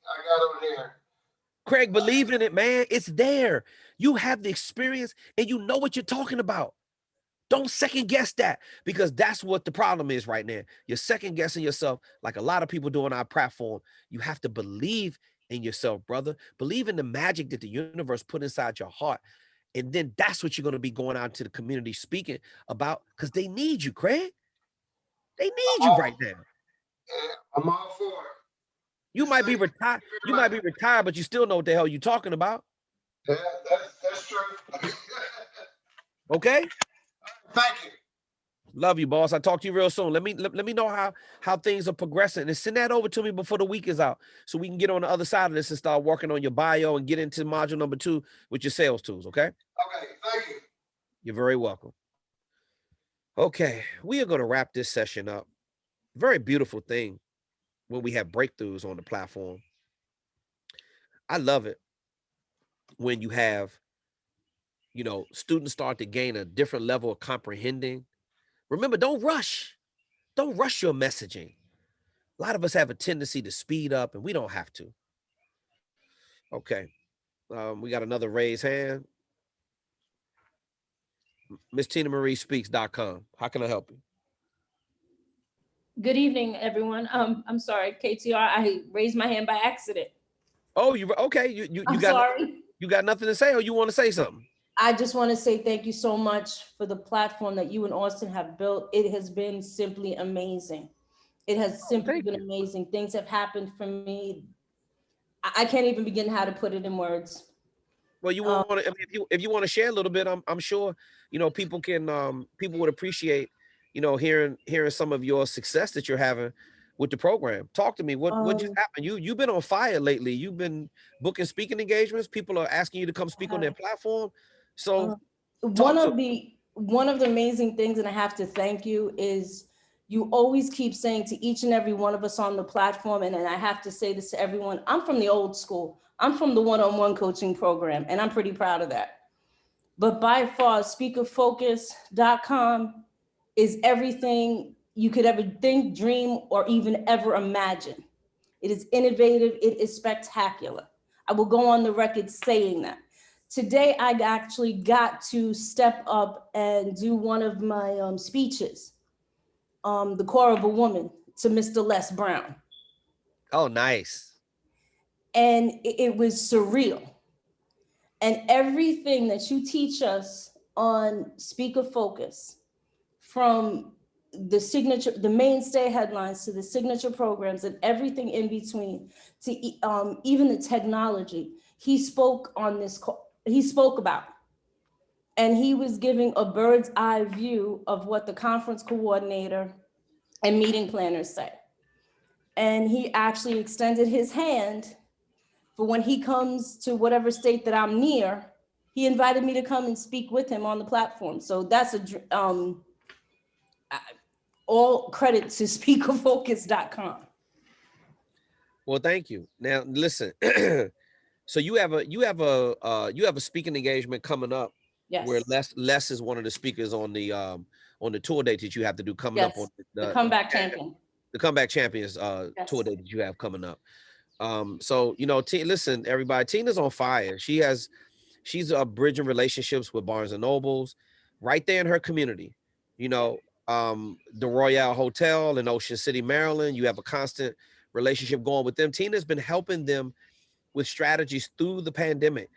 I got over here. Craig, believe in it, man. It's there. You have the experience and you know what you're talking about. Don't second guess that, because that's what the problem is right now. You're second guessing yourself like a lot of people do on our platform. You have to believe in yourself, brother. Believe in the magic that the universe put inside your heart. And then that's what you're going to be going out to the community speaking about, because they need you, Craig. They need you right now. I'm all for it. You might be retired. You might be retired, but you still know what the hell you're talking about. Yeah, that's true. Okay. Thank you. Love you, boss. I'll talk to you real soon. Let me know how things are progressing, and send that over to me before the week is out, so we can get on the other side of this and start working on your bio and get into module number 2 with your sales tools. Okay. Okay. Thank you. You're very welcome. Okay, we are going to wrap this session up. Very beautiful thing when we have breakthroughs on the platform. I love it when you have, students start to gain a different level of comprehending. Remember, don't rush your messaging. A lot of us have a tendency to speed up, and we don't have to. Okay. We got another raised hand. Miss Tina Marie Speaks.com. How can I help you? Good evening, everyone. I'm sorry, KTR. I raised my hand by accident. Oh, you okay? You I'm got sorry. you got nothing to say, or you want to say something? I just want to say thank you so much for the platform that you and Austin have built. It has been simply amazing. It has simply Thank been you. amazing. Things have happened for me. I can't even begin how to put it in words. Well, you want to, I mean, if you want to share a little bit, I'm sure people can people would appreciate hearing some of your success that you're having with the program. Talk to me. What just happened? You've been on fire lately. You've been booking speaking engagements. People are asking you to come speak on their platform. So One of the amazing things, and I have to thank you, is you always keep saying to each and every one of us on the platform, and I have to say this to everyone, I'm from the old school. I'm from the one-on-one coaching program, and I'm pretty proud of that. But by far, speakerfocus.com is everything you could ever think, dream, or even ever imagine. It is innovative. It is spectacular. I will go on the record saying that. Today, I actually got to step up and do one of my speeches, The Core of a Woman, to Mr. Les Brown. Oh, nice. And it was surreal. And everything that you teach us on Speaker Focus, from the signature, the mainstay headlines to the signature programs and everything in between, to even the technology, he spoke about. And he was giving a bird's eye view of what the conference coordinator and meeting planners say. And he actually extended his hand for when he comes to whatever state that I'm near. He invited me to come and speak with him on the platform. So that's all credit to speakerfocus.com. Well, thank you. Now, listen. So you have a speaking engagement coming up. Yes. Where Les is one of the speakers on the tour date that you have to do coming up on the comeback champion. The comeback champions Yes. tour date that you have coming up. So listen, everybody, Tina's on fire. She's bridging relationships with Barnes and Nobles right there in her community. The Royale Hotel in Ocean City, Maryland. You have a constant relationship going with them. Tina's been helping them with strategies through the pandemic.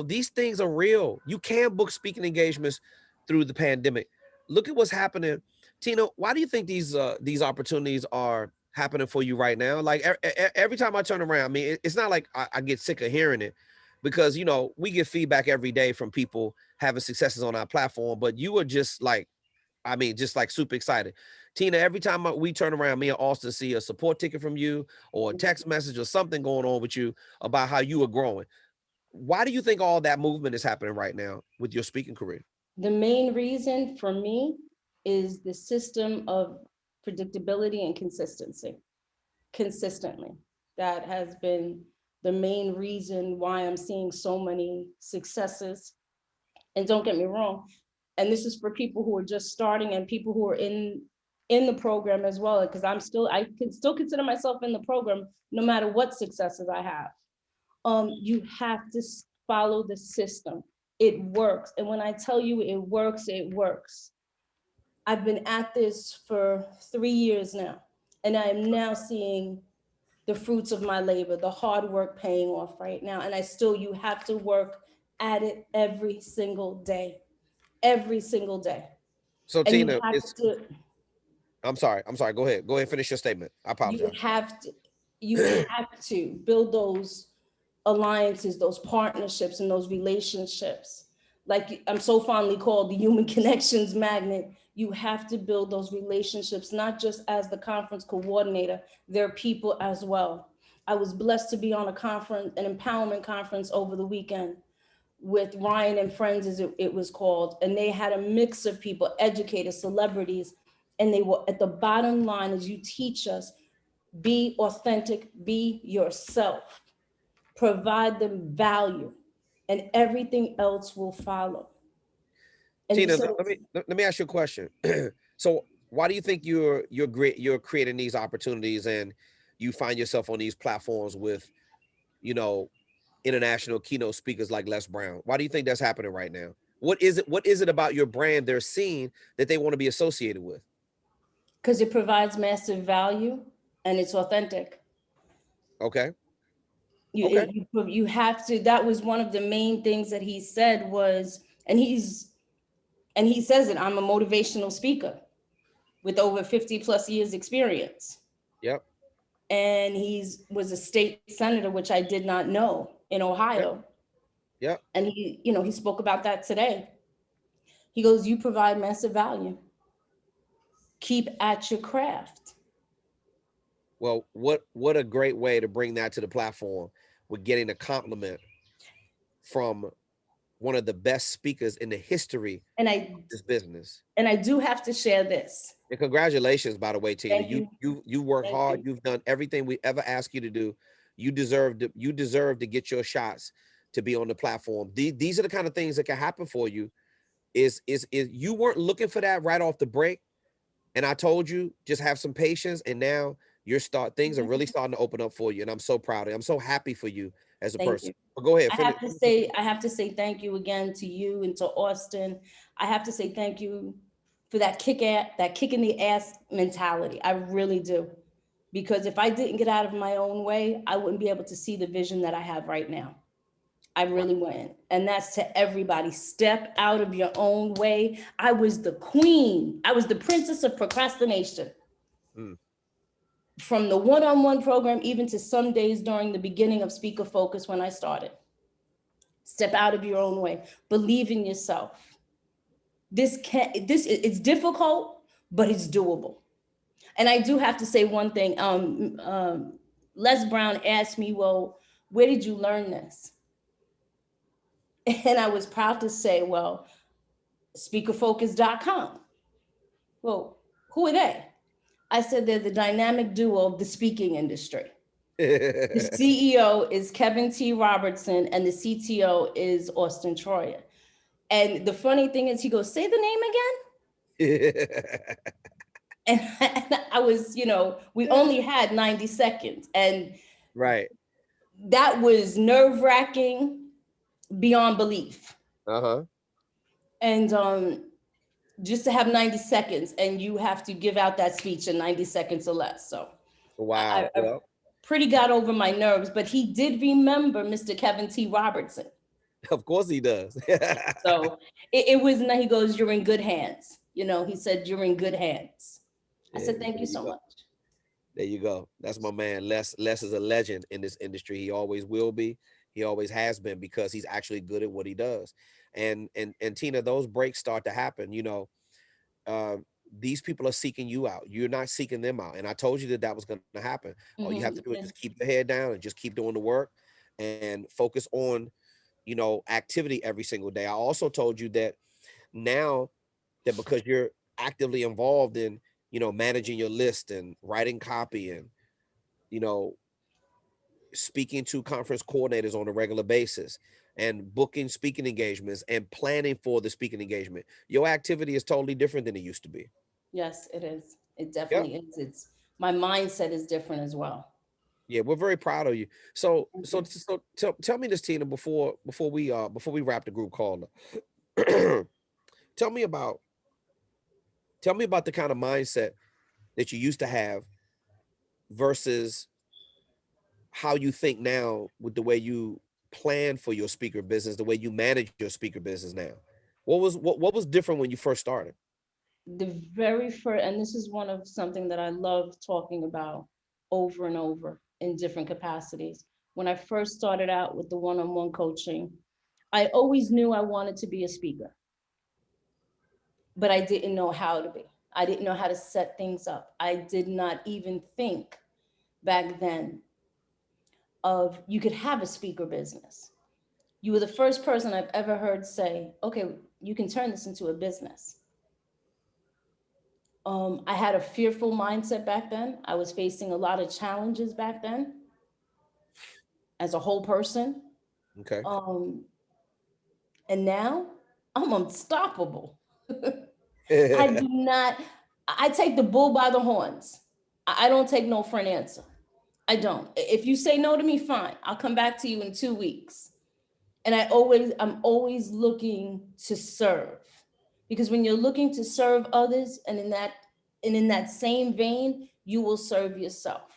These things are real. You can book speaking engagements through the pandemic. Look at what's happening. Tina, why do you think these opportunities are happening for you right now? Like every time I turn around, I mean, it's not like I get sick of hearing it, because we get feedback every day from people having successes on our platform, but you are just like super excited. Tina, every time we turn around, me and Austin see a support ticket from you or a text message or something going on with you about how you are growing. Why do you think all that movement is happening right now with your speaking career? The main reason for me is the system of predictability and consistency. Consistently. That has been the main reason why I'm seeing so many successes. And don't get me wrong, and this is for people who are just starting and people who are in the program as well, because I can still consider myself in the program no matter what successes I have. You have to follow the system. It works. And when I tell you it works, it works. I've been at this for 3 years now, and I am now seeing the fruits of my labor, the hard work paying off right now. And you have to work at it every single day. So And Tina, I'm sorry. Go ahead. Finish your statement. I apologize. You have to build those alliances, those partnerships, and those relationships. Like I'm so fondly called the human connections magnet. You have to build those relationships, not just as the conference coordinator, they're people as well. I was blessed to be on an empowerment conference over the weekend with Ryan and Friends, as it was called. And they had a mix of people, educators, celebrities, and they were at the bottom line as you teach us, be authentic, be yourself, provide them value, and everything else will follow. And Tina, let me ask you a question. So why do you think you're creating these opportunities and you find yourself on these platforms with, international keynote speakers like Les Brown? Why do you think that's happening right now? What is it about your brand they're seeing that they want to be associated with? Because it provides massive value and it's authentic. Okay. You, Okay. you have to, that was one of the main things that he said was, and he says it, I'm a motivational speaker with over 50 plus years experience. Yep. And was a state senator, which I did not know, in Ohio. Yep. And he spoke about that today. He goes, you provide massive value. Keep at your craft. Well, what a great way to bring that to the platform with getting a compliment from one of the best speakers in the history of this business. And I do have to share this. And congratulations, by the way, Tina. Thank You work Thank hard. you. You've done everything we ever asked you to do. You deserve to get your shots to be on the platform. These are the kind of things that can happen for you. Is you weren't looking for that right off the break. And I told you, just have some patience. And now things are really starting to open up for you. And I'm so proud of you. I'm so happy for you as a Thank person. you. But go ahead. I have to say thank you again to you and to Austin. I have to say thank you for that kick in the ass mentality. I really do. Because if I didn't get out of my own way, I wouldn't be able to see the vision that I have right now. I really wouldn't. And that's to everybody. Step out of your own way. I was the queen. I was the princess of procrastination. From the one-on-one program, even to some days during the beginning of Speaker Focus when I started. Step out of your own way. Believe in yourself. It's difficult, but it's doable. And I do have to say one thing. Les Brown asked me, well, where did you learn this? And I was proud to say, well, speakerfocus.com. Well, who are they? I said they're the dynamic duo of the speaking industry. The CEO is Kevin T. Robertson and the CTO is Auston Troyer. And the funny thing is, he goes, say the name again. And I was, we only had 90 seconds. And right. That was nerve-wracking beyond belief. Uh-huh. And just to have 90 seconds and you have to give out that speech in 90 seconds or less. So wow. I pretty got over my nerves, but he did remember Mr. Kevin T. Robertson. Of course he does. So it was, he goes, you're in good hands. He said, you're in good hands. I said, thank you so much. There you go. That's my man. Les is a legend in this industry. He always will be. He always has been because he's actually good at what he does. And Tina, those breaks start to happen. These people are seeking you out. You're not seeking them out. And I told you that was going to happen. All you have to do is just keep your head down and just keep doing the work and focus on, activity every single day. I also told you that now that because you're actively involved in, managing your list and writing copy and, speaking to conference coordinators on a regular basis and booking speaking engagements and planning for the speaking engagement, your activity is totally different than it used to be. Yes, it is. It definitely is. My mindset is different as well. Yeah, we're very proud of you. So tell me this, Tina, before we wrap the group call. Tell me about the kind of mindset that you used to have versus how you think now with the way you plan for your speaker business, the way you manage your speaker business now. What was different when you first started? The very first, and this is one of something that I love talking about over and over in different capacities. When I first started out with the one-on-one coaching, I always knew I wanted to be a speaker, but I didn't know how to be. I didn't know how to set things up. I did not even think back then of you could have a speaker business. You were the first person I've ever heard say, okay, you can turn this into a business. I had a fearful mindset back then. I was facing a lot of challenges back then as a whole person. Okay. And now I'm unstoppable. I take the bull by the horns. I don't take no for an answer. I don't. If you say no to me, fine. I'll come back to you in 2 weeks. And I'm always looking to serve, because when you're looking to serve others, and in that same vein, you will serve yourself.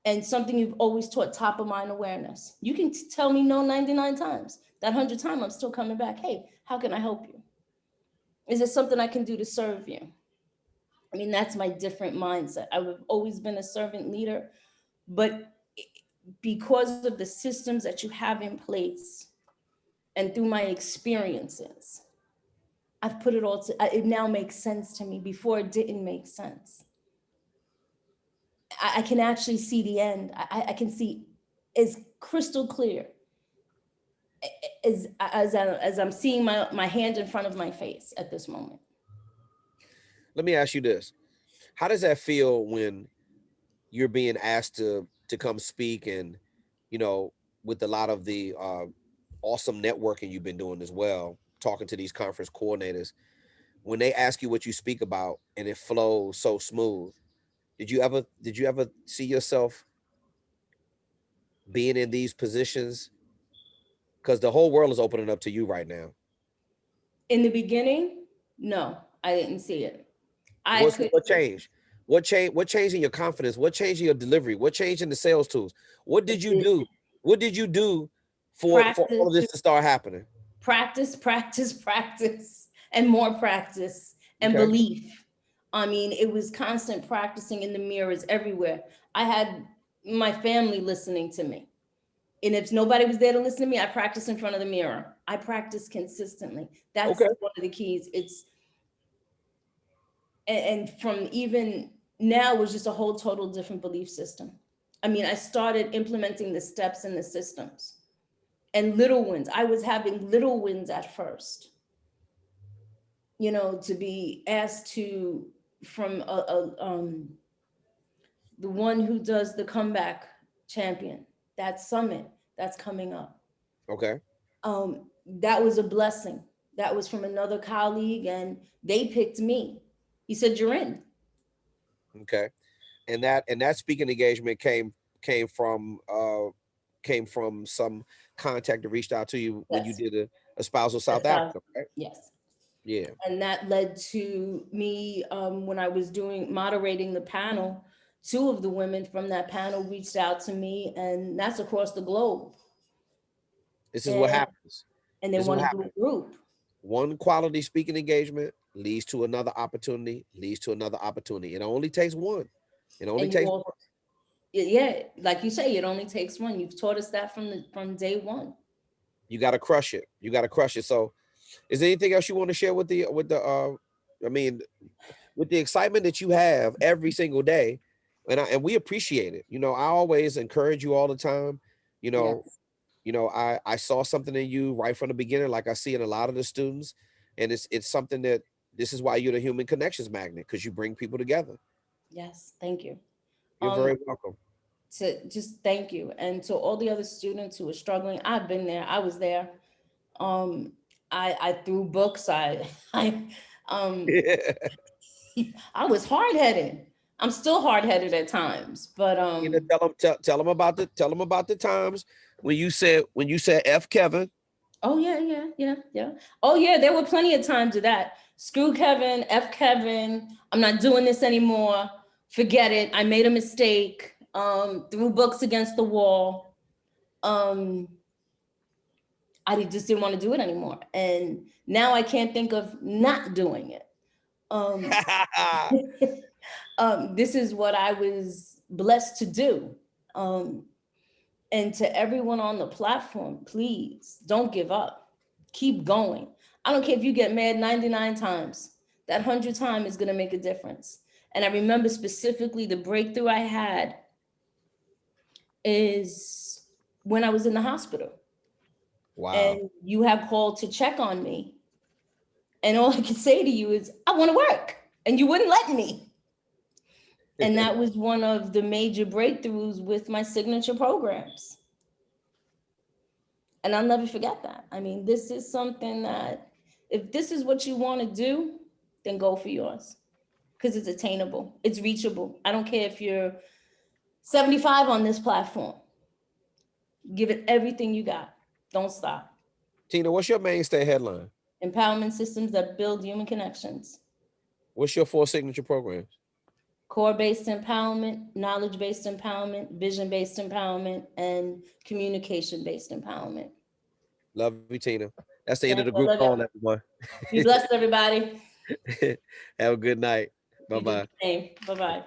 And something you've always taught, top of mind awareness. You can tell me no 99 times. That 100th time, I'm still coming back. Hey, how can I help you? Is there something I can do to serve you? I mean, that's my different mindset. I've always been a servant leader, but because of the systems that you have in place and through my experiences, I've put it all it now makes sense to me. Before it didn't make sense. I can actually see the end. I can see as crystal clear as I'm seeing my hand in front of my face at this moment. Let me ask you this. How does that feel when you're being asked to come speak, and, you know, with a lot of the awesome networking you've been doing as well, talking to these conference coordinators, when they ask you what you speak about and it flows so smooth? Did you ever see yourself being in these positions? Because the whole world is opening up to you right now. In the beginning, no, I didn't see it. What changed? What changed in your confidence? What changed in your delivery? What changed in the sales tools? What did you do? What did you do for all of this to start happening? Practice, practice, practice, and more practice, and Okay. belief. I mean, it was constant practicing in the mirrors everywhere. I had my family listening to me. And if nobody was there to listen to me, I practiced in front of the mirror. I practice consistently. That's Okay. one of the keys. And from even now, it was just a whole total different belief system. I mean, I started implementing the steps and the systems and little wins. I was having little wins at first, you know, to be asked to, from the one who does the comeback champion, that summit that's coming up. Okay. That was a blessing. That was from another colleague, and they picked me. He said, "You're in." Okay. And that speaking engagement came from some contact that reached out to you when you Yes. did a spousal South Africa, right? Yes. Yeah. And that led to me, when I was moderating the panel, 2 of the women from that panel reached out to me, and that's across the globe. This is what happens. And they want to do a group. One quality speaking engagement leads to another opportunity, It only takes one. It only takes one. Yeah, like you say, it only takes one. You've taught us that from day one. You got to crush it. So is there anything else you want to share with the I mean, with the excitement that you have every single day, and we appreciate it. You know, I always encourage you all the time. You know, Yes. I saw something in you right from the beginning, like I see in a lot of the students, and it's something that this is why you're the human connections magnet, because you bring people together. Yes, thank you. You're very welcome. To just thank you, and to all the other students who are struggling. I've been there. I was there. I threw books. I was hard-headed. I'm still hard-headed at times, but You know, tell them about the times when you said F Kevin. Oh yeah. Oh yeah, there were plenty of times of that. Screw Kevin, F Kevin, I'm not doing this anymore. Forget it. I made a mistake. Threw books against the wall. I just didn't want to do it anymore. And now I can't think of not doing it. This is what I was blessed to do. And to everyone on the platform, please don't give up. Keep going. I don't care if you get mad 99 times. That 100th time is going to make a difference. And I remember specifically the breakthrough I had is when I was in the hospital. Wow. And you have called to check on me. And all I could say to you is, I want to work. And you wouldn't let me. And that was one of the major breakthroughs with my signature programs. And I'll never forget that. I mean, this is something that if this is what you want to do, then go for yours, because it's attainable. It's reachable. I don't care if you're 75 on this platform. Give it everything you got. Don't stop. Tina, what's your mainstay headline? Empowerment systems that build human connections. What's your 4 signature programs? Core-based empowerment, knowledge-based empowerment, vision-based empowerment, and communication-based empowerment. Love you, Tina. That's the end of the Thank you. group call, everyone. Be blessed, everybody. Have a good night. You do Bye-bye. the same. Bye-bye.